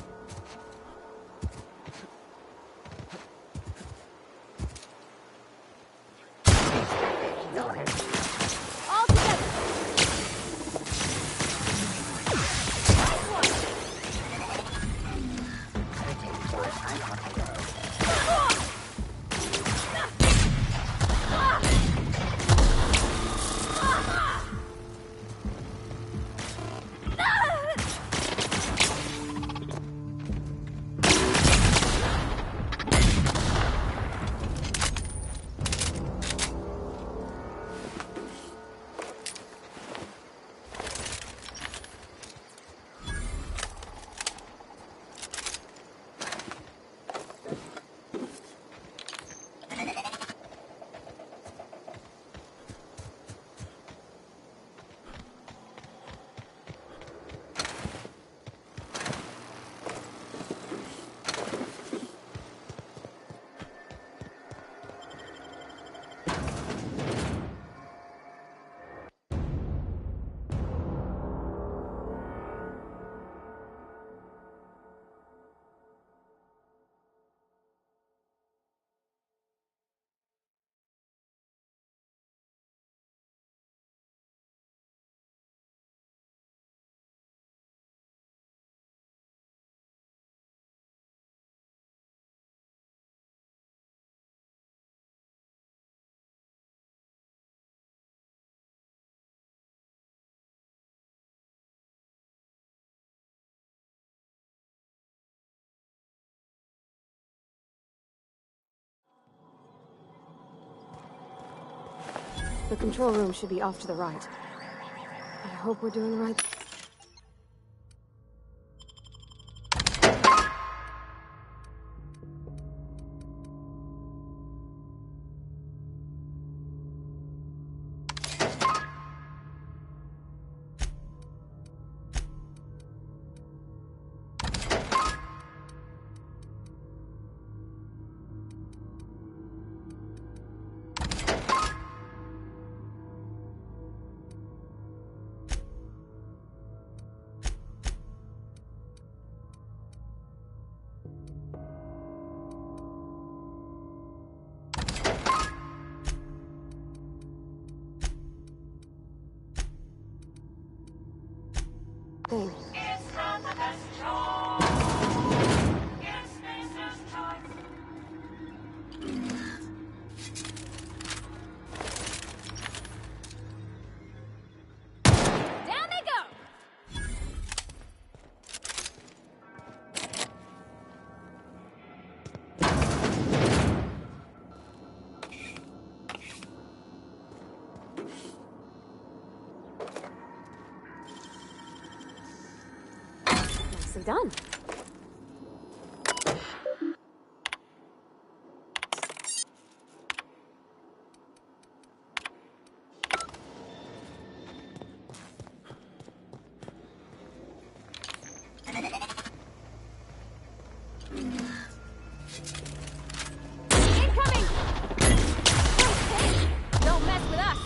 Speaker 12: All together! The control room should be off to the right. I hope we're doing the right... done. Incoming! Don't mess with us!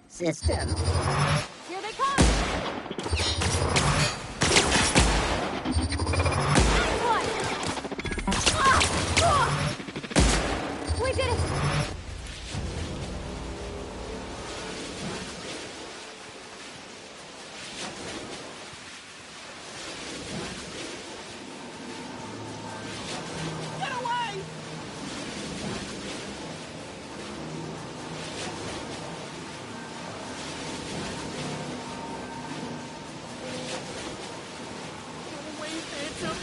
Speaker 19: System.
Speaker 12: Here they come! One! We did it!
Speaker 18: Get away! Get away, Phantom!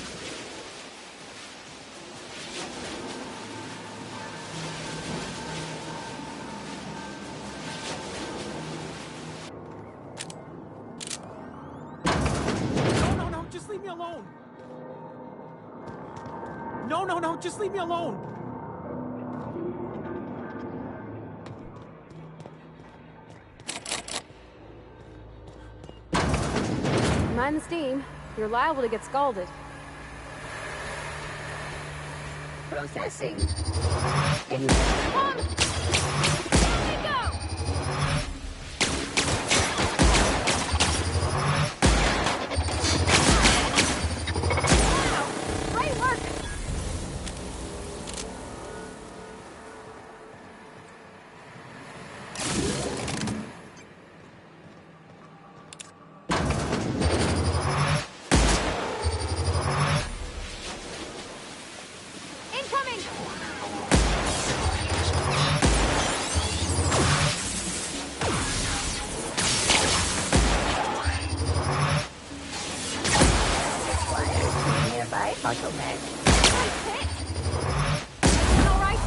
Speaker 18: No, just leave me alone! No, just leave me alone!
Speaker 12: Mind the steam. You're liable to get scalded.
Speaker 19: Processing.
Speaker 12: Come! Let me go! Wow! Great work! Incoming!
Speaker 19: Nearby bottleneck.
Speaker 12: All right.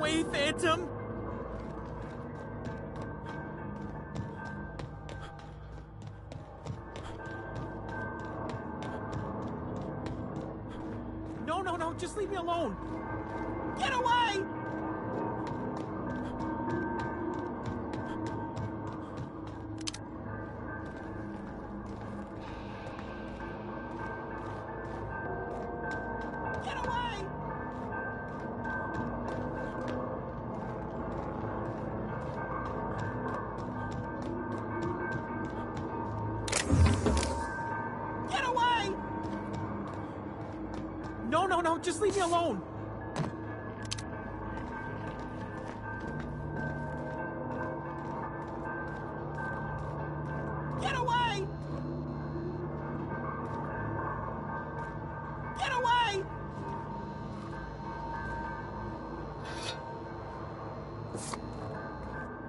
Speaker 18: away, Phantom! No, just leave me alone! Get away! no, just leave me alone. Get away! Get away!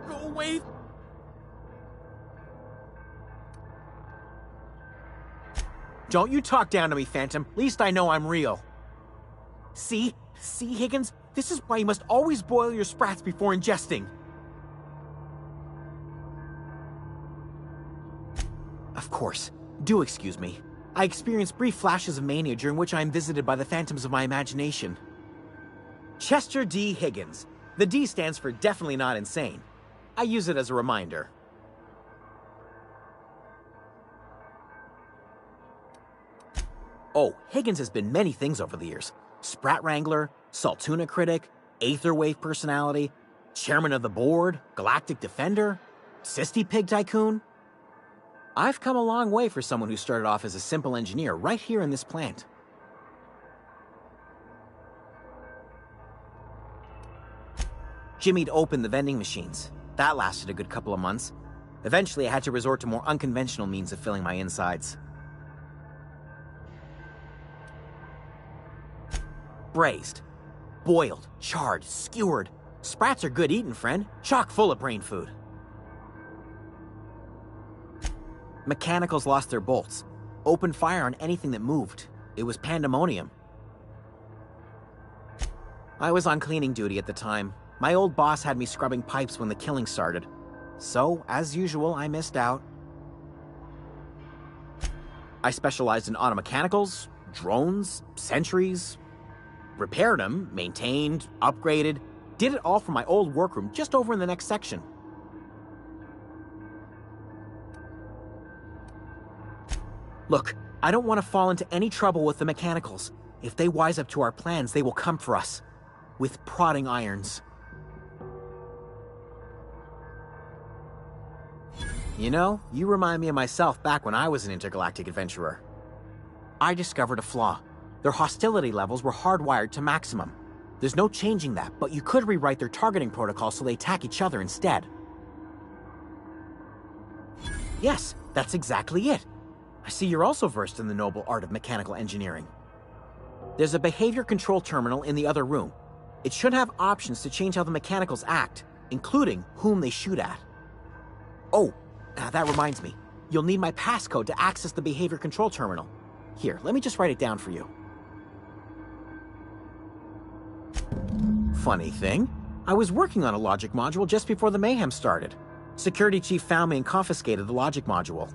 Speaker 18: Go away!
Speaker 20: Don't you talk down to me, Phantom. Least I know I'm real. See? See, Higgins? This is why you must always boil your sprats before ingesting. Of course. Do excuse me. I experience brief flashes of mania during which I am visited by the phantoms of my imagination. Chester D. Higgins. The D stands for definitely not insane. I use it as a reminder. Oh, Higgins has been many things over the years. Sprat Wrangler, Saltuna Critic, Aetherwave Personality, Chairman of the Board, Galactic Defender, Sisty Pig Tycoon. I've come a long way for someone who started off as a simple engineer right here in this plant. Jimmy'd opened the vending machines. That lasted a good couple of months. Eventually, I had to resort to more unconventional means of filling my insides. Braised, boiled, charred, skewered. Sprats are good eating, friend. Chock full of brain food. Mechanicals lost their bolts. Opened fire on anything that moved. It was pandemonium. I was on cleaning duty at the time. My old boss had me scrubbing pipes when the killing started. So, as usual, I missed out. I specialized in automechanicals, drones, sentries. Repaired them, maintained, upgraded, did it all from my old workroom just over in the next section. Look, I don't want to fall into any trouble with the mechanicals. If they wise up to our plans, they will come for us. With prodding irons. You know, you remind me of myself back when I was an intergalactic adventurer. I discovered a flaw. Their hostility levels were hardwired to maximum. There's no changing that, but you could rewrite their targeting protocol so they attack each other instead. Yes, that's exactly it. I see you're also versed in the noble art of mechanical engineering. There's a behavior control terminal in the other room. It should have options to change how the mechanicals act, including whom they shoot at. Oh, that reminds me. You'll need my passcode to access the behavior control terminal. Here, let me just write it down for you. Funny thing, I was working on a logic module just before the mayhem started. Security chief found me and confiscated the logic module.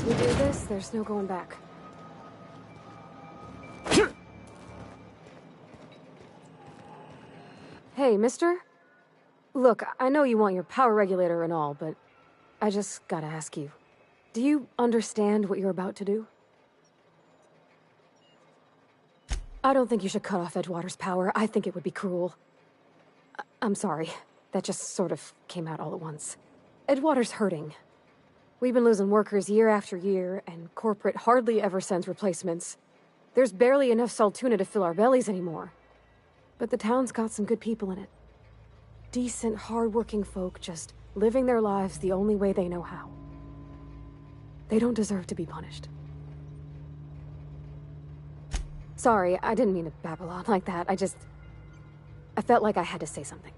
Speaker 12: we do this, there's no going back. Hey, mister? Look, I know you want your power regulator and all, but I just gotta ask you. Do you understand what you're about to do? I don't think you should cut off Edgewater's power. I think it would be cruel. I'm sorry. That just sort of came out all at once. Edgewater's hurting. We've been losing workers year after year, and corporate hardly ever sends replacements. There's barely enough Saltuna to fill our bellies anymore. But the town's got some good people in it. Decent, hard-working folk just living their lives the only way they know how. They don't deserve to be punished. Sorry, I didn't mean to babble on like that. I felt like I had to say something.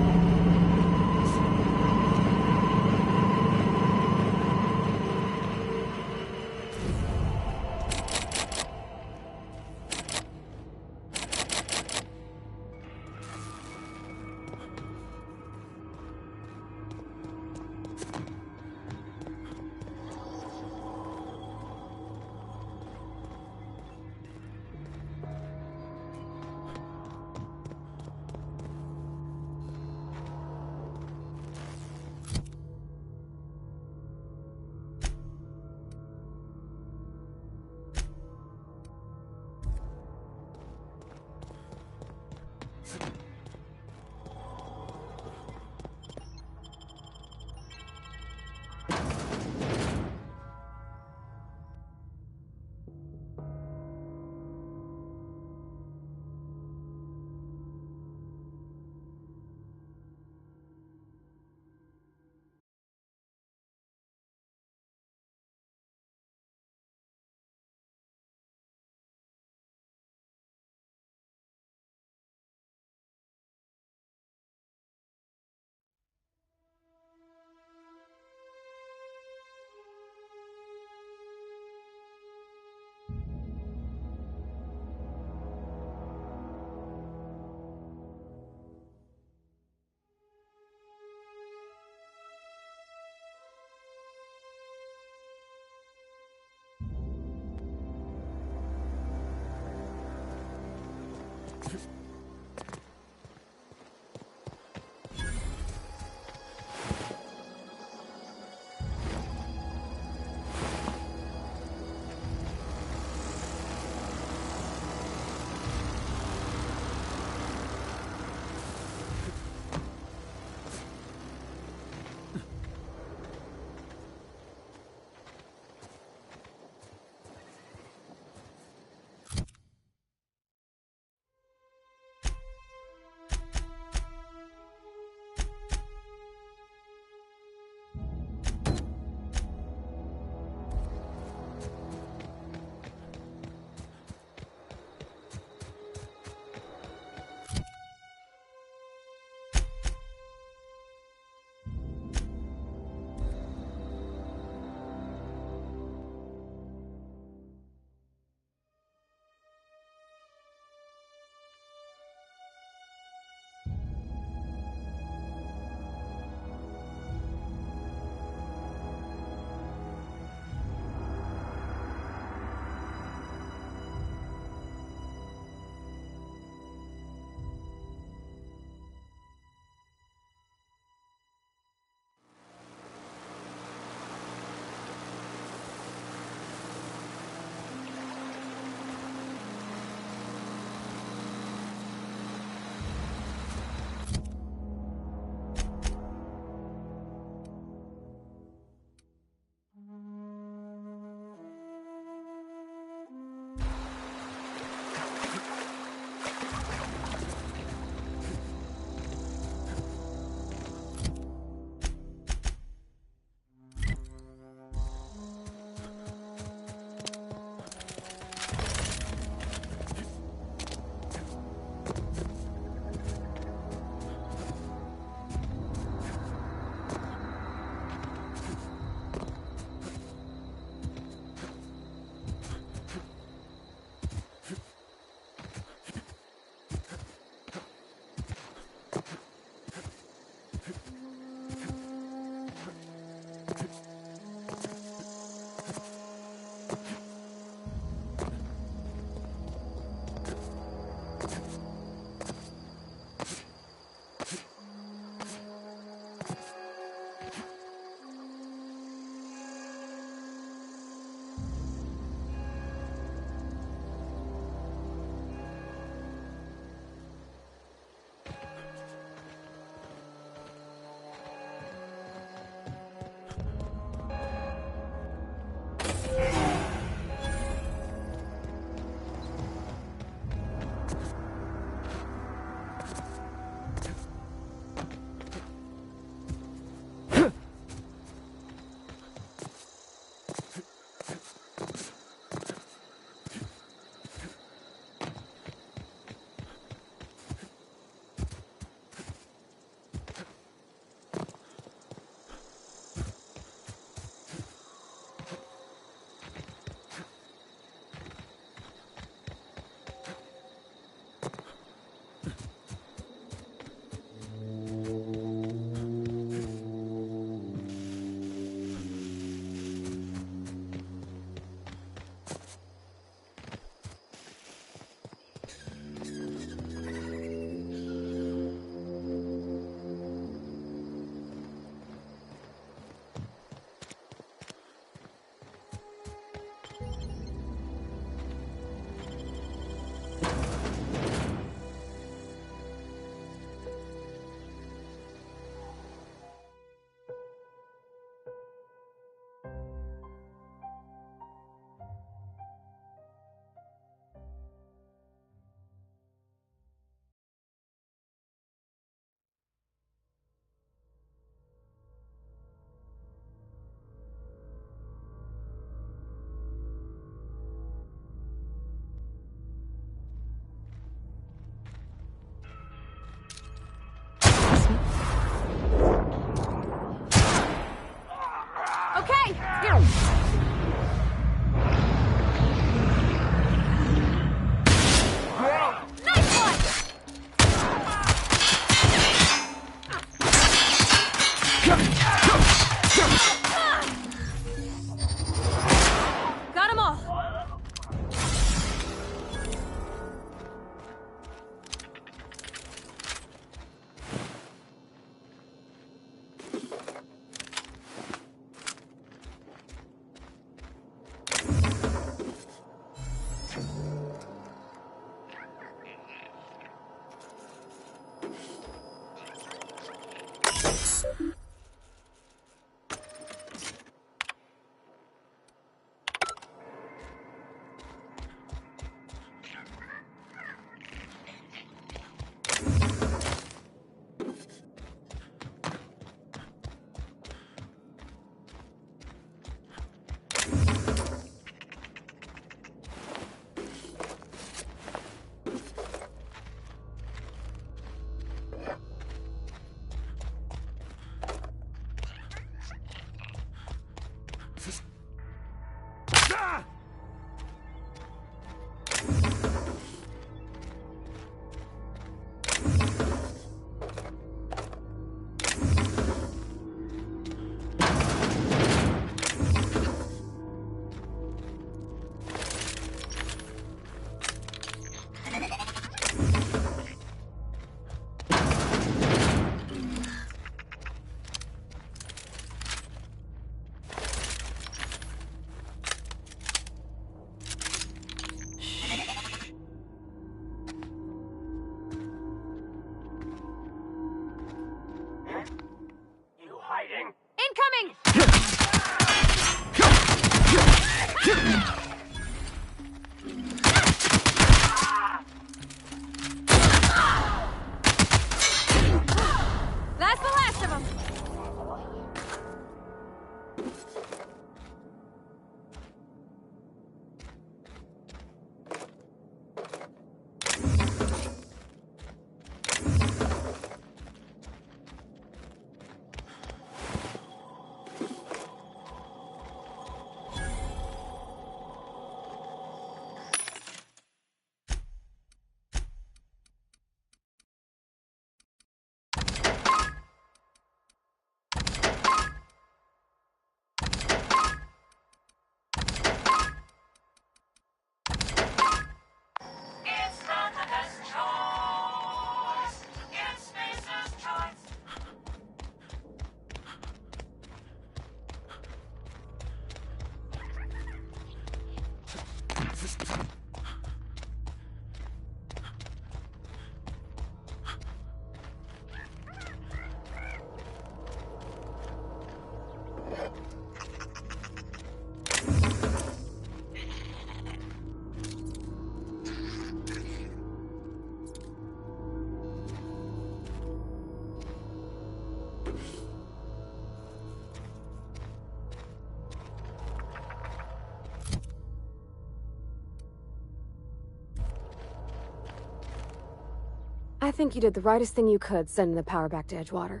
Speaker 12: I think you did the rightest thing you could sending the power back to Edgewater.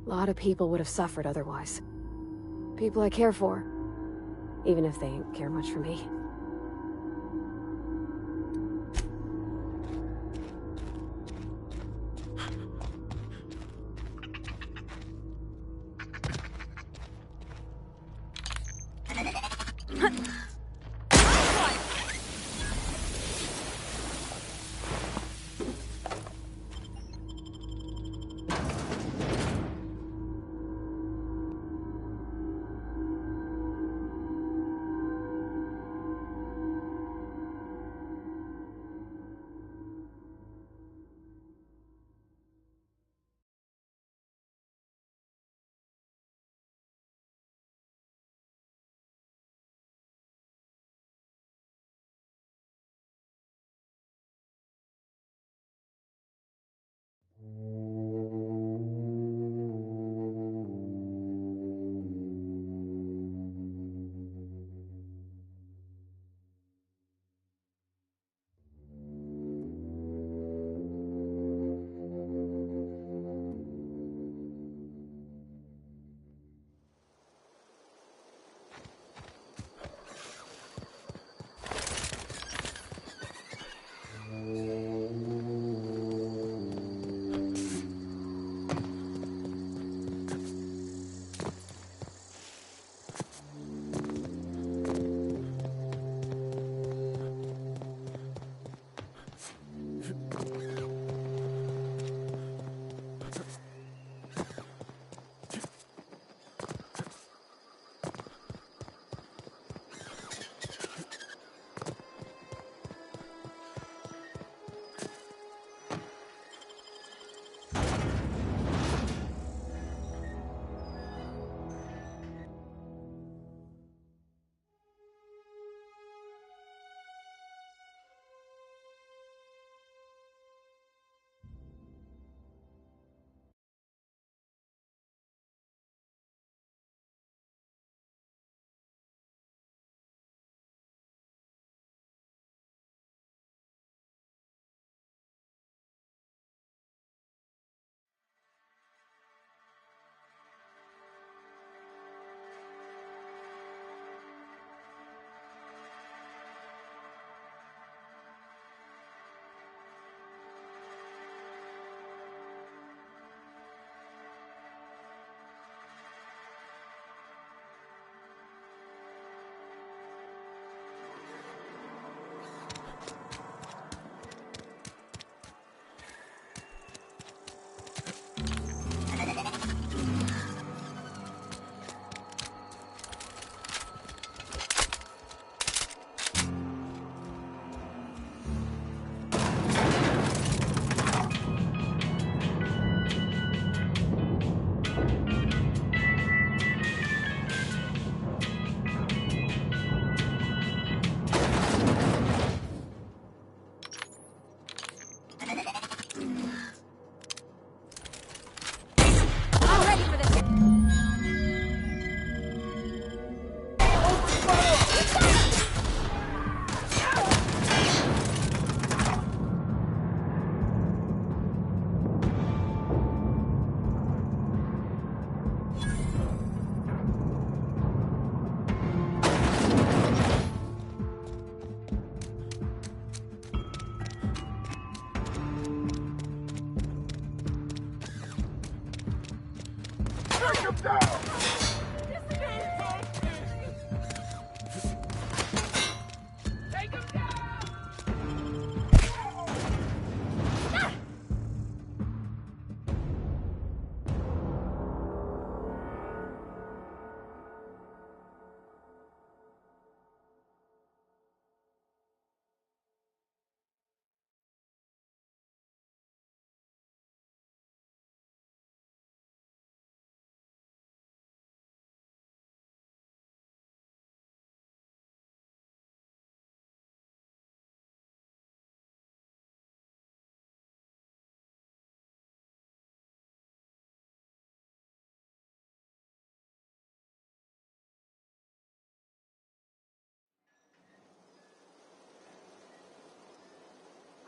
Speaker 12: A lot of people would have suffered otherwise. People I care for, even if they ain't care much for me.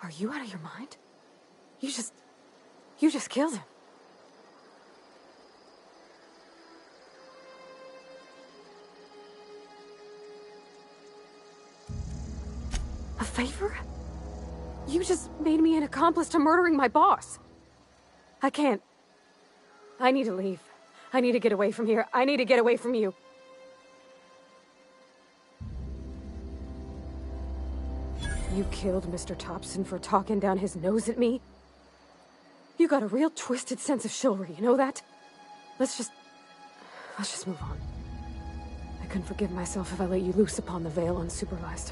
Speaker 12: Are you out of your mind? You just killed him. A favor? You just made me an accomplice to murdering my boss. I can't. I need to leave. I need to get away from here. I need to get away from you. You killed Mr. Thompson for talking down his nose at me? You got a real twisted sense of chivalry, you know that? Let's just move on. I couldn't forgive myself if I let you loose upon the Vale unsupervised.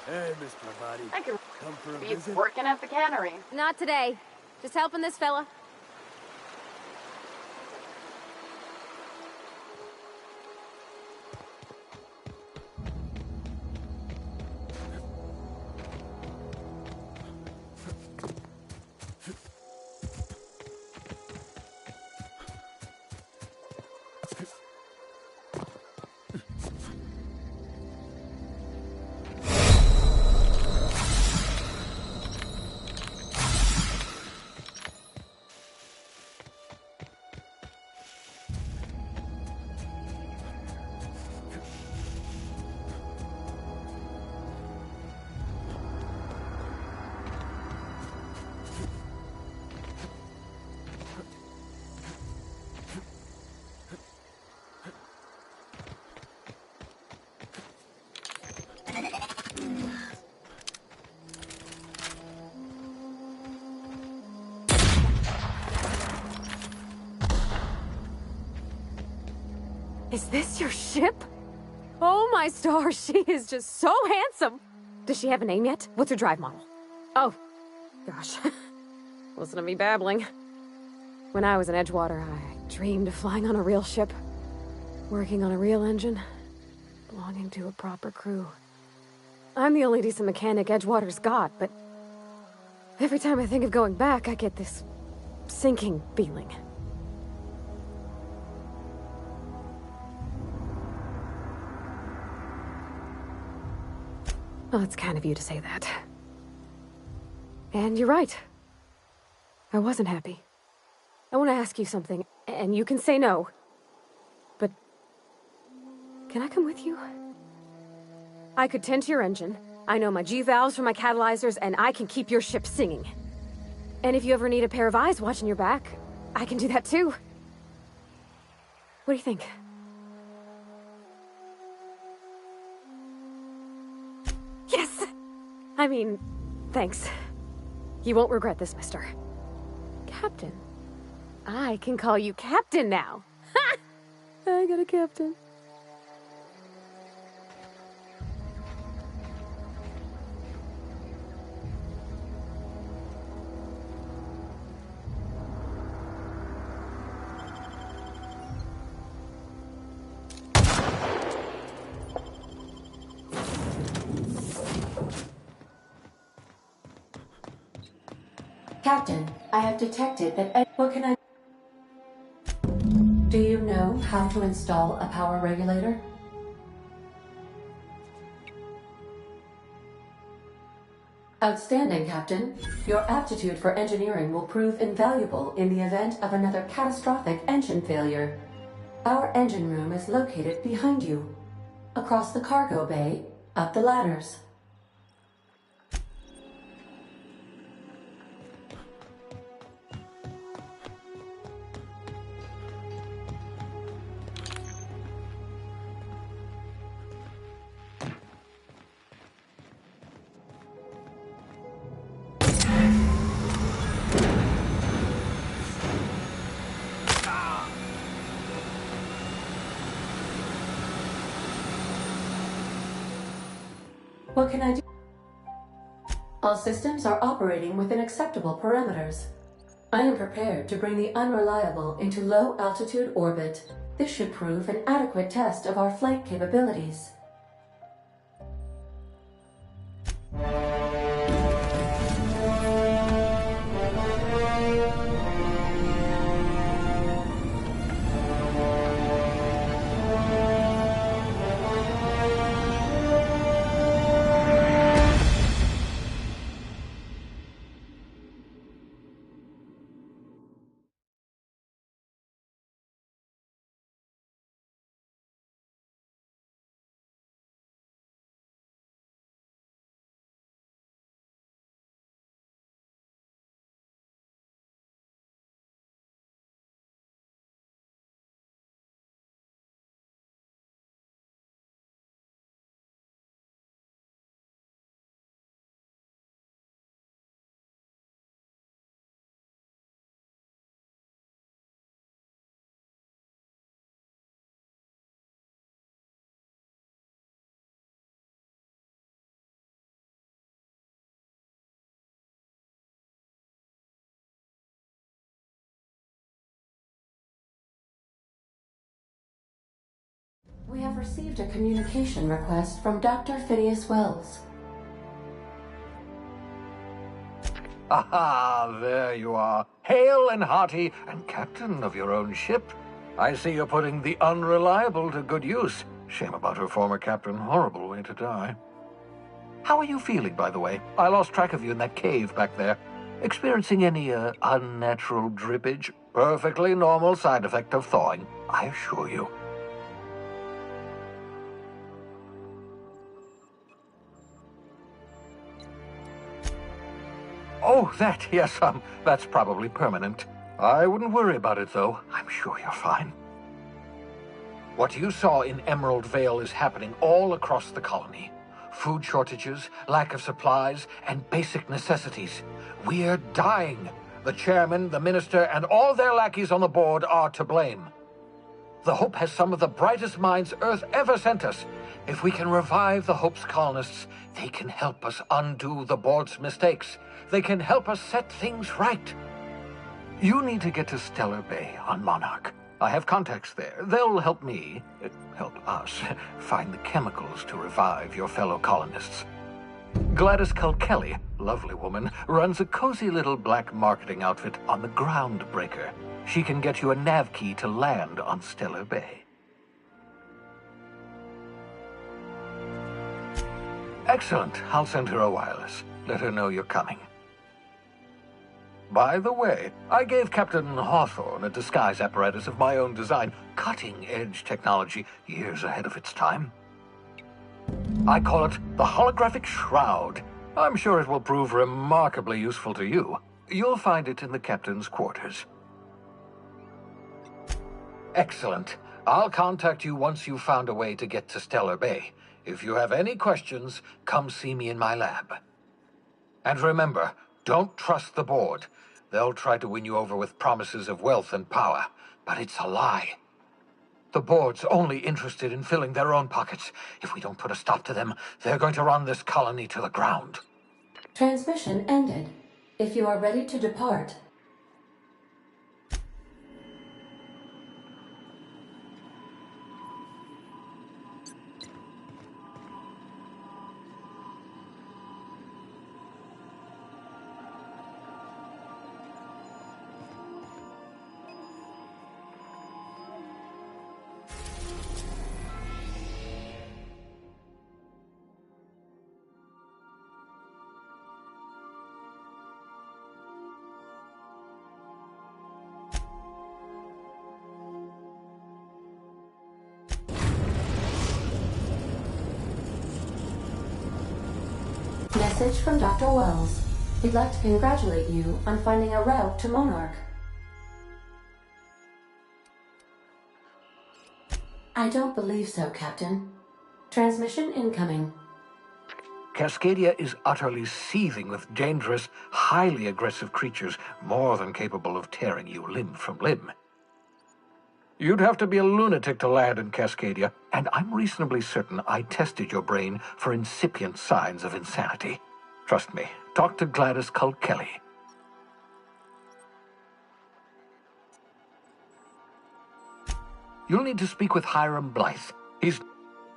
Speaker 21: Hey, Miss Parvati.
Speaker 17: I could
Speaker 21: come for a
Speaker 17: be
Speaker 21: visit.
Speaker 17: working at the cannery.
Speaker 12: Not today. Just helping this fella. Is this your ship? Oh my stars, she is just so handsome! Does she have a name yet? What's her drive model? Oh, gosh. Listen to me babbling. When I was in Edgewater, I dreamed of flying on a real ship, working on a real engine, belonging to a proper crew. I'm the only decent mechanic Edgewater's got, but every time I think of going back, I get this sinking feeling. Well, it's kind of you to say that. And you're right. I wasn't happy. I want to ask you something, and you can say no. But can I come with you? I could tend to your engine. I know my G-valves for my catalyzers, and I can keep your ship singing. And if you ever need a pair of eyes watching your back, I can do that too. What do you think? Yes! I mean, thanks. You won't regret this, mister. Captain. I can call you Captain now. Ha! I got a captain.
Speaker 7: Captain, I have detected that... What can I... Do you know how to install a power regulator? Outstanding, Captain. Your aptitude for engineering will prove invaluable in the event of another catastrophic engine failure. Our engine room is located behind you. Across the cargo bay, up the ladders. What can I do? All systems are operating within acceptable parameters. I am prepared to bring the unreliable into low-altitude orbit. This should prove an adequate test of our flight capabilities. have received a communication request from Dr. Phineas Wells.
Speaker 3: Aha, there you are. Hale and hearty, and captain of your own ship. I see you're putting the unreliable to good use. Shame about her former captain. Horrible way to die. How are you feeling, by the way? I lost track of you in that cave back there. Experiencing any, unnatural drippage? Perfectly normal side effect of thawing, I assure you. Oh, that, yes, that's probably permanent. I wouldn't worry about it, though. I'm sure you're fine. What you saw in Emerald Vale is happening all across the colony. Food shortages, lack of supplies, and basic necessities. We're dying. The chairman, the minister, and all their lackeys on the board are to blame. The Hope has some of the brightest minds Earth ever sent us. If we can revive the Hope's colonists, they can help us undo the board's mistakes. They can help us set things right. You need to get to Stellar Bay on Monarch. I have contacts there. They'll help me, help us, find the chemicals to revive your fellow colonists. Gladys Kelly, lovely woman, runs a cozy little black marketing outfit on the Groundbreaker. She can get you a nav key to land on Stellar Bay. Excellent. I'll send her a wireless. Let her know you're coming. By the way, I gave Captain Hawthorne a disguise apparatus of my own design, cutting-edge technology, years ahead of its time. I call it the Holographic Shroud. I'm sure it will prove remarkably useful to you. You'll find it in the captain's quarters. Excellent. I'll contact you once you've found a way to get to Stellar Bay. If you have any questions, come see me in my lab. And remember, don't trust the board. They'll try to win you over with promises of wealth and power, but it's a lie. The board's only interested in filling their own pockets. If we don't put a stop to them, they're going to run this colony to the ground.
Speaker 7: Transmission ended. If you are ready to depart. Message from Dr. Wells. He'd like to congratulate you on finding a route to Monarch. I don't believe so, Captain. Transmission incoming.
Speaker 3: Cascadia is utterly seething with dangerous, highly aggressive creatures, more than capable of tearing you limb from limb. You'd have to be a lunatic to land in Cascadia, and I'm reasonably certain I tested your brain for incipient signs of insanity. Trust me, talk to Gladys Kelly. You'll need to speak with Hiram Blythe.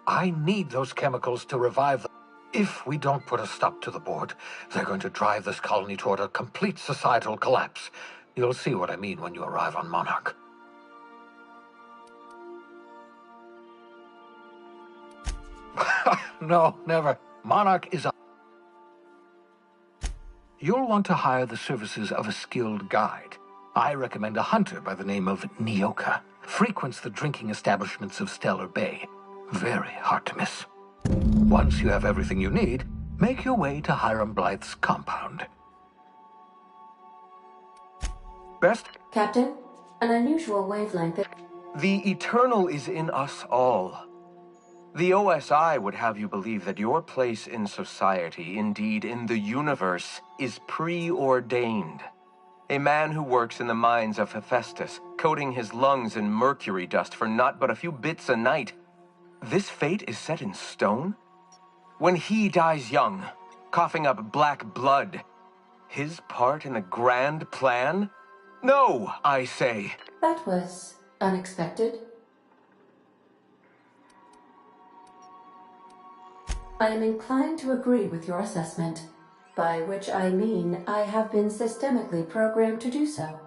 Speaker 3: I need those chemicals to revive them. If we don't put a stop to the board, they're going to drive this colony toward a complete societal collapse. You'll see what I mean when you arrive on Monarch. No, never. Monarch is a... You'll want to hire the services of a skilled guide. I recommend a hunter by the name of Nyoka. Frequents the drinking establishments of Stellar Bay. Very hard to miss. Once you have everything you need, make your way to Hiram Blythe's compound. Best?
Speaker 7: Captain, an unusual wavelength.
Speaker 21: The eternal is in us all. The OSI would have you believe that your place in society, indeed in the universe, is preordained. A man who works in the mines of Hephaestus, coating his lungs in mercury dust for not but a few bits a night. This fate is set in stone? When he dies young, coughing up black blood, his part in the grand plan? No, I say.
Speaker 7: That was unexpected. I am inclined to agree with your assessment, by which I mean I have been systemically programmed to do so.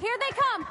Speaker 12: Here they come!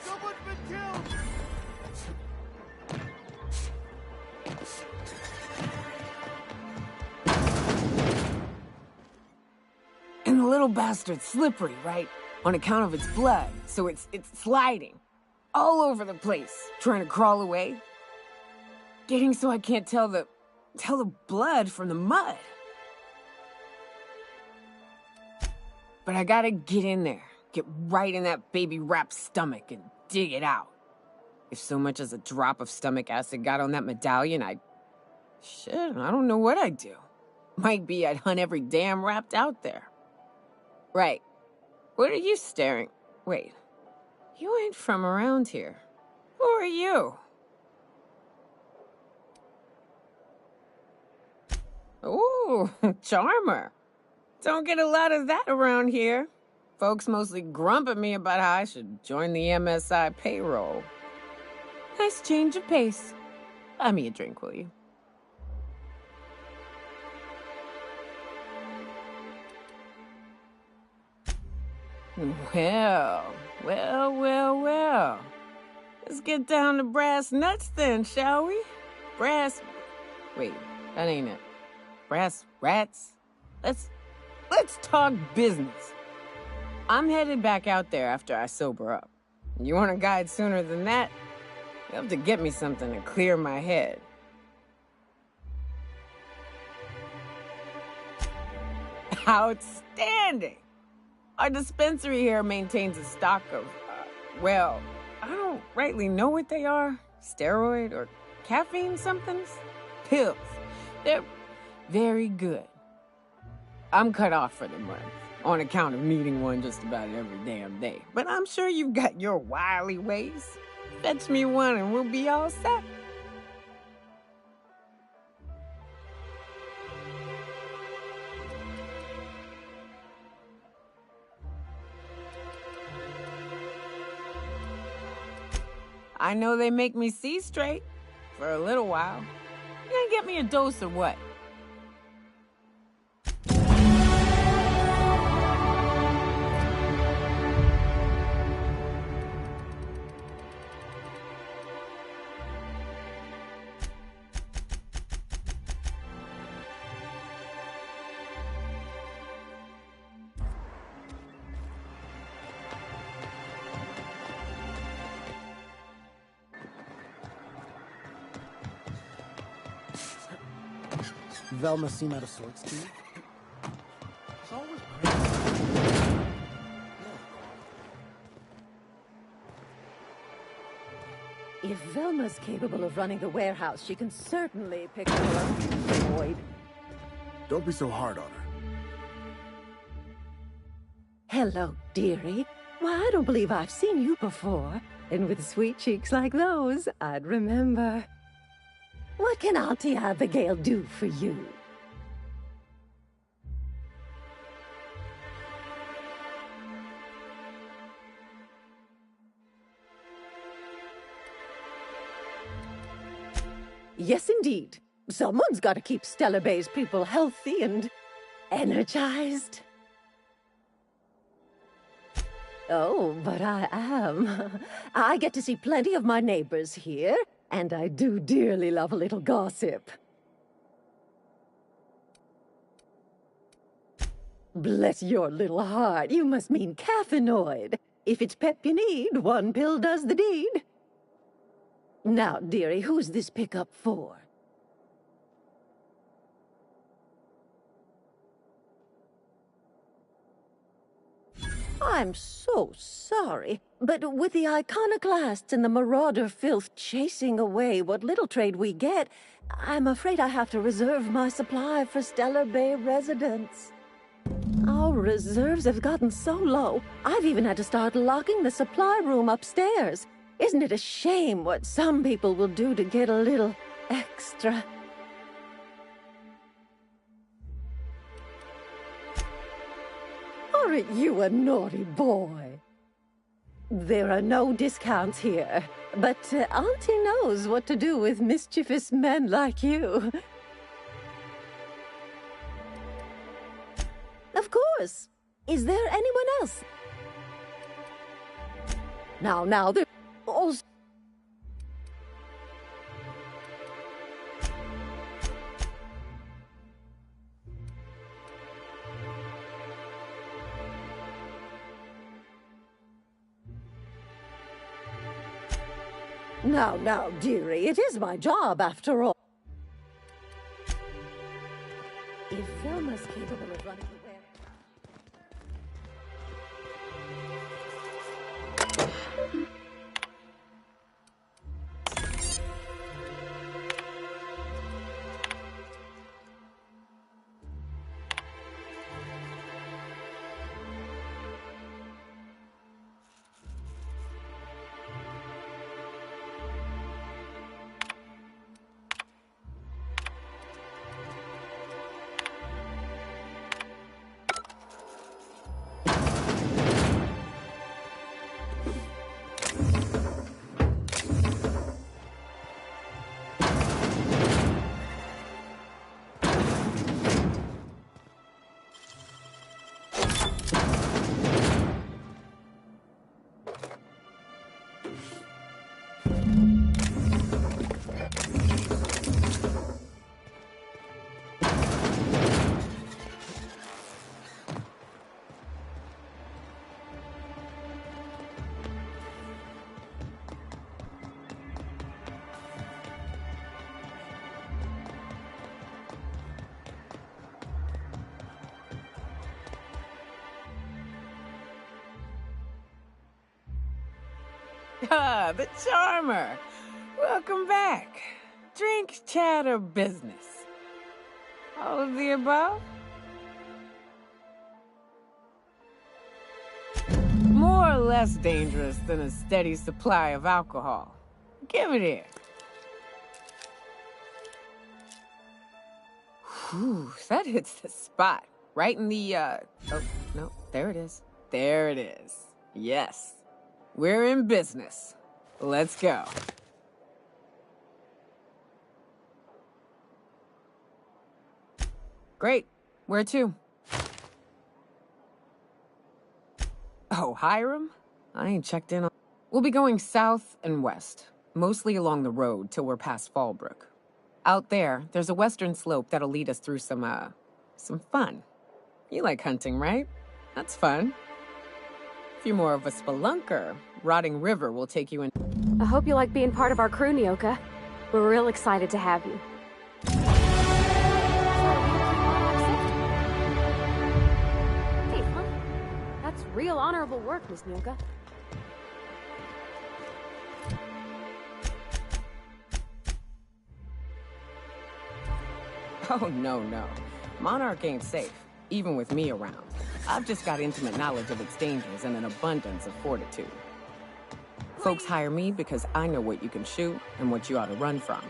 Speaker 8: Someone's been killed!
Speaker 16: And the little bastard's slippery, right? On account of its blood, so it's sliding. All over the place, trying to crawl away. Getting so I can't tell the blood from the mud. But I gotta get in there, get right in that baby rap's stomach and dig it out. If so much as a drop of stomach acid got on that medallion, shit, I don't know what I'd do. Might be I'd hunt every damn rat out there. Right. What are you staring? Wait. You ain't from around here. Who are you? Ooh, charmer. Don't get a lot of that around here. Folks mostly grump at me about how I should join the MSI payroll. Nice change of pace. Buy me a drink, will you? Well. Let's get down to brass nuts then, shall we? Wait, that ain't it. Brass rats? Let's talk business. I'm headed back out there after I sober up. You want a guide sooner than that? You have to get me something to clear my head. Outstanding! Our dispensary here maintains a stock of, well, I don't rightly know what they are. Steroid or caffeine somethings? Pills. They're very good. I'm cut off for the month, on account of needing one just about every damn day. But I'm sure you've got your wily ways. Fetch me one and we'll be all set. I know they make me see straight for a little while. You gonna get me a dose or what?
Speaker 10: Velma seem out of sorts to you?
Speaker 18: It's always great.
Speaker 6: If Velma's capable of running the warehouse, she can certainly pick her up. Void.
Speaker 10: Don't be so hard on her.
Speaker 6: Hello, dearie. Why, I don't believe I've seen you before. And with sweet cheeks like those, I'd remember. What can Auntie Abigail do for you? Yes, indeed. Someone's got to keep Stella Bay's people healthy and energized. Oh, but I am. I get to see plenty of my neighbors here, and I do dearly love a little gossip. Bless your little heart, you must mean caffeinoid. If it's pep you need, one pill does the deed. Now, dearie, who's this pickup for? I'm so sorry, but with the iconoclasts and the marauder filth chasing away what little trade we get, I'm afraid I have to reserve my supply for Stellar Bay residents. Our reserves have gotten so low, I've even had to start locking the supply room upstairs. Isn't it a shame what some people will do to get a little extra? Aren't you a naughty boy? There are no discounts here, but Auntie knows what to do with mischievous men like you. Of course. Is there anyone else? Now, Now, dearie, it is my job after all. If Velma's capable of running away...
Speaker 16: Ah, the charmer. Welcome back. Drink, chat, or business? All of the above? More or less dangerous than a steady supply of alcohol. Give it here. Whew, that hits the spot. Right in the, oh, no, there it is. There it is. Yes. We're in business. Let's go. Great. Where to? Oh, Hiram? I ain't checked in on... We'll be going south and west, mostly along the road till we're past Fallbrook. Out there, there's a western slope that'll lead us through some fun. You like hunting, right? That's fun. If you're more of a spelunker, Rotting River will take you in...
Speaker 12: I hope you like being part of our crew, Nyoka. We're real excited to have you. Hey, huh? That's real honorable work, Miss Nyoka.
Speaker 16: Oh, no. Monarch ain't safe, even with me around. I've just got intimate knowledge of its dangers and an abundance of fortitude. Folks hire me because I know what you can shoot and what you ought to run from.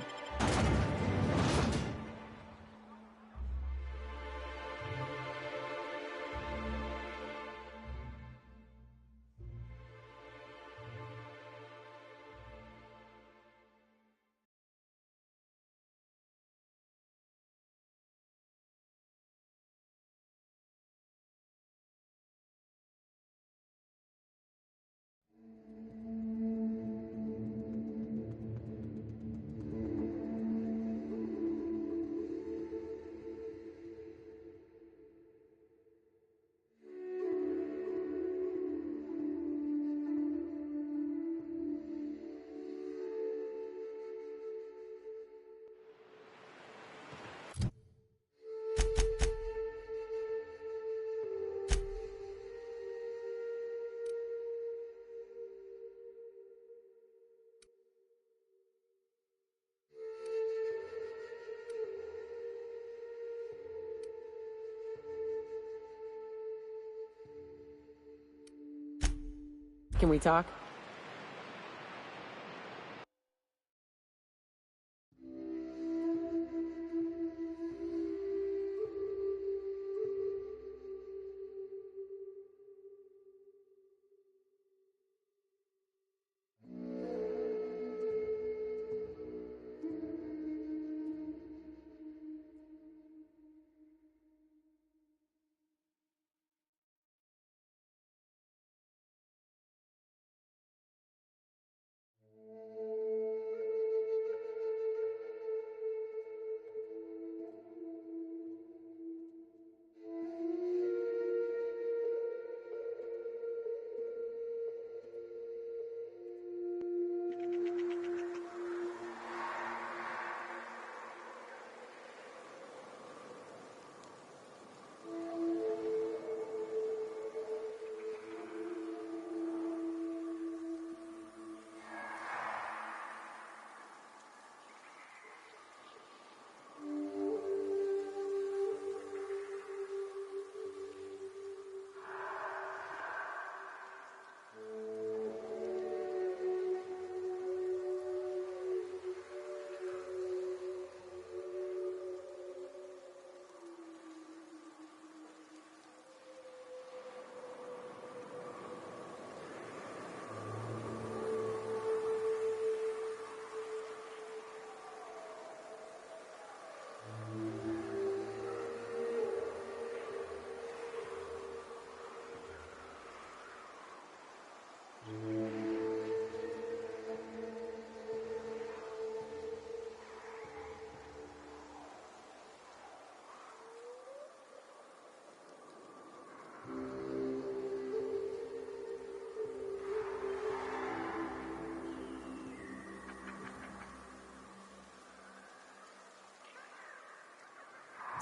Speaker 16: Can we talk?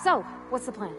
Speaker 12: So, what's the plan?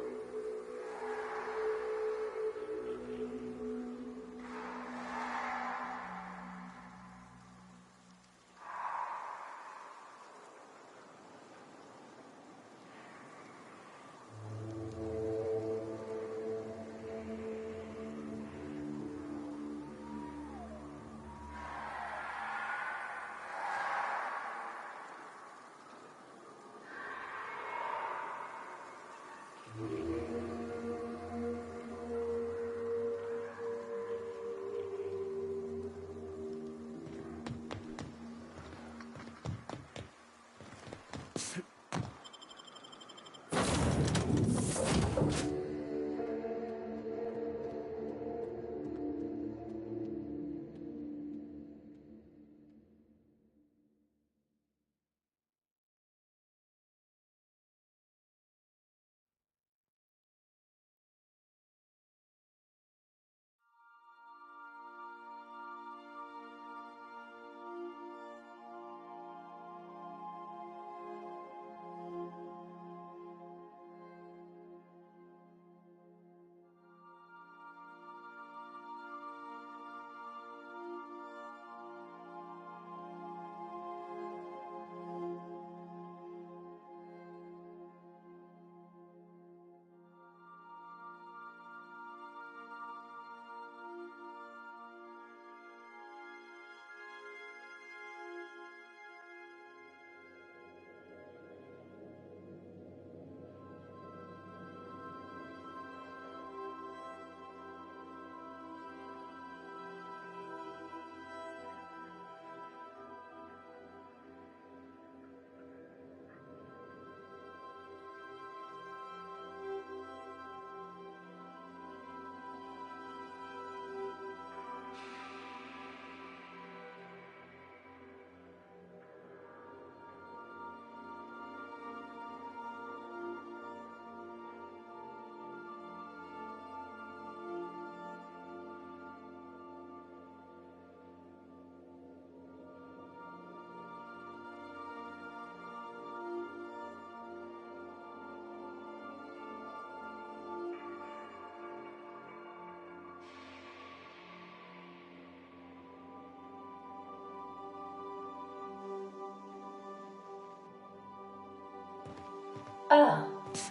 Speaker 7: Ah,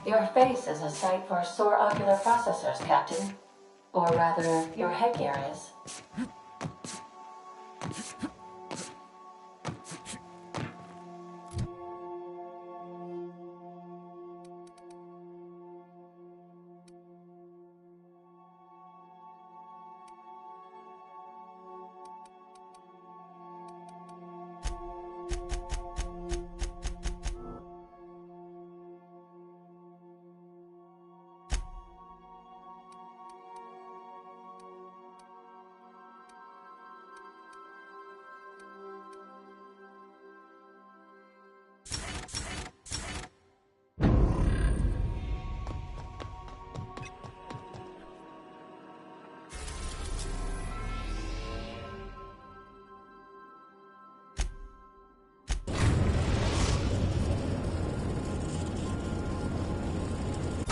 Speaker 7: your face is a sight for sore ocular processors, Captain. Or rather, your headgear is.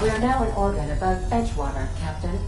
Speaker 7: We are now in orbit above Edgewater, Captain.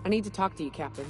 Speaker 16: I need to talk to you, Captain.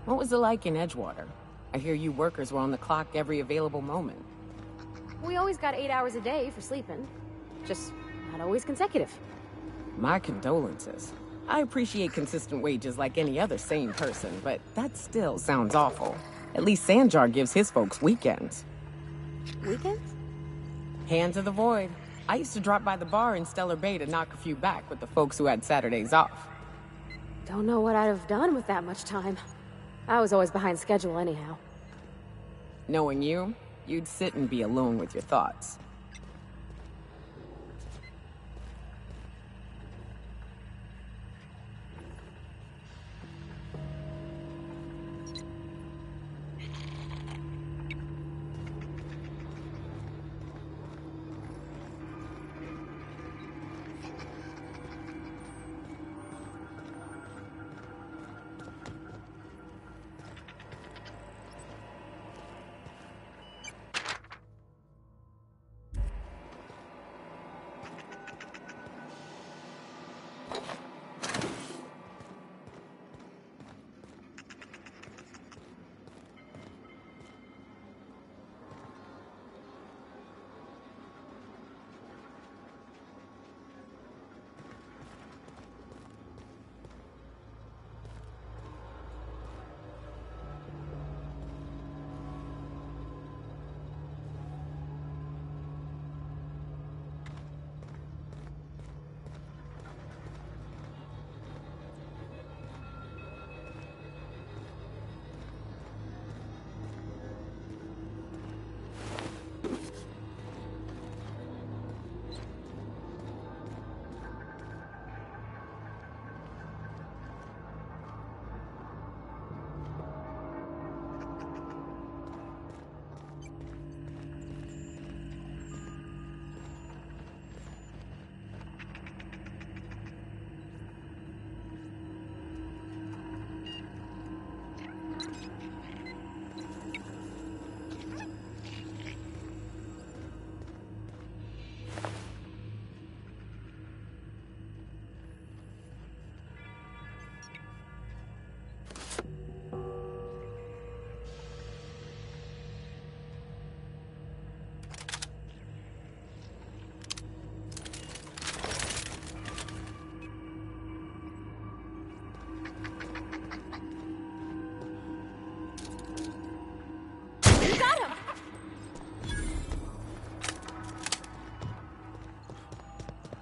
Speaker 16: What was it like in Edgewater? I hear you workers were on the clock every available moment.
Speaker 12: We always got 8 hours a day for sleeping. Just not always consecutive.
Speaker 16: My condolences. I appreciate consistent wages like any other sane person, but that still sounds awful. At least Sanjar gives his folks weekends.
Speaker 12: Weekends?
Speaker 16: Hands of the Void. I used to drop by the bar in Stellar Bay to knock a few back with the folks who had Saturdays off.
Speaker 12: Don't know what I'd have done with that much time. I was always behind schedule anyhow.
Speaker 16: Knowing you, you'd sit and be alone with your thoughts.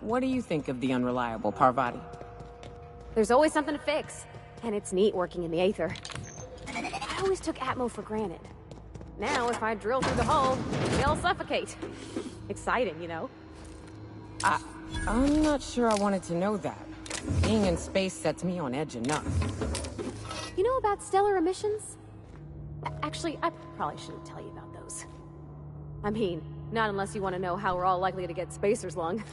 Speaker 16: what do you think of the unreliable Parvati?
Speaker 12: There's always something to fix, and it's neat working in the Aether. I always took Atmo for granted. Now, if I drill through the hull, we all suffocate. Exciting, you know?
Speaker 16: I'm not sure I wanted to know that. Being in space sets me on edge enough.
Speaker 12: You know about stellar emissions? Actually, I probably shouldn't tell you about those. I mean, not unless you want to know how we're all likely to get spacers lung.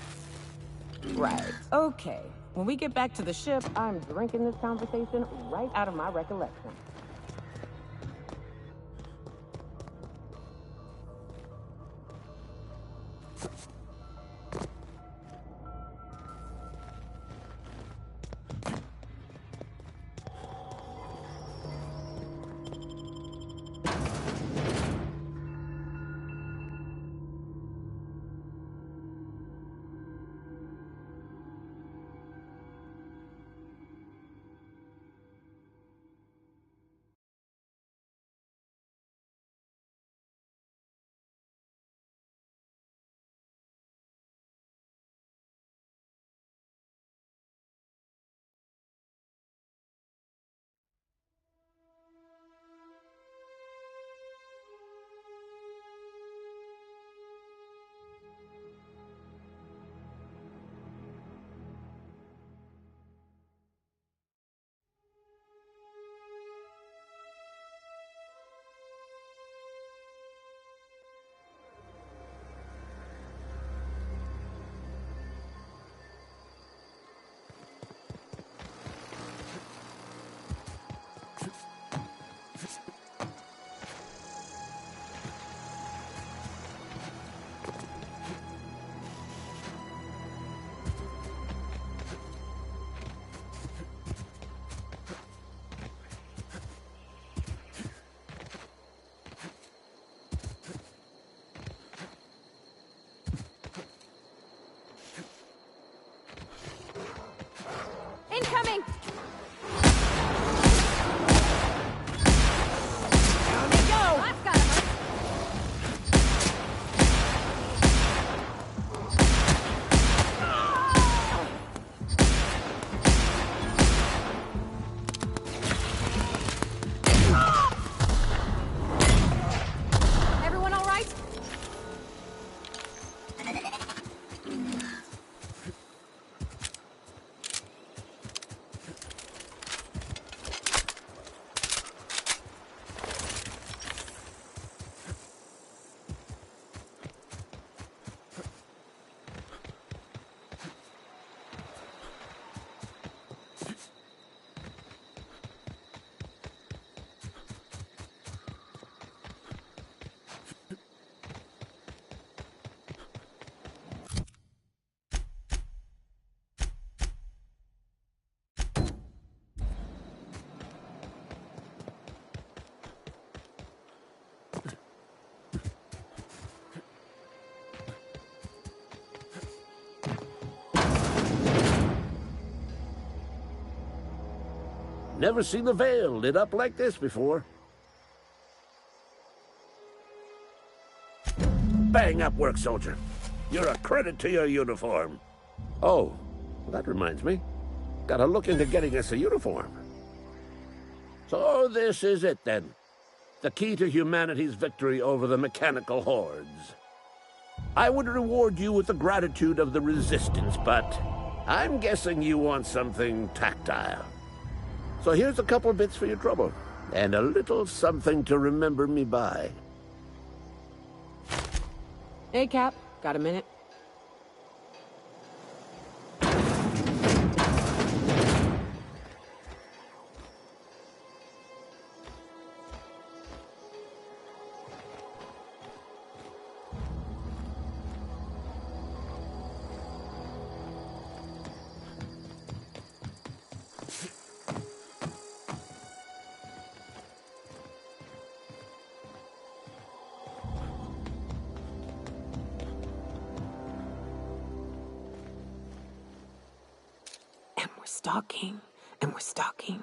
Speaker 16: Right. Okay. When we get back to the ship, I'm drinking this conversation right out of my recollection.
Speaker 12: Incoming!
Speaker 16: Down they go!
Speaker 12: That's gotta hurt. Everyone all right?
Speaker 15: Never seen the Veil lit up like this before. Bang up work, soldier. You're a credit to your uniform. Oh, that reminds me. Gotta look into getting us a uniform. So this is it, then. The key to humanity's victory over the mechanical hordes. I would reward you with the gratitude of the Resistance, but I'm guessing you want something tactile. So here's a couple bits for your trouble, and a little something to remember me by.
Speaker 16: Hey, Cap. Got a minute? And we're stalking.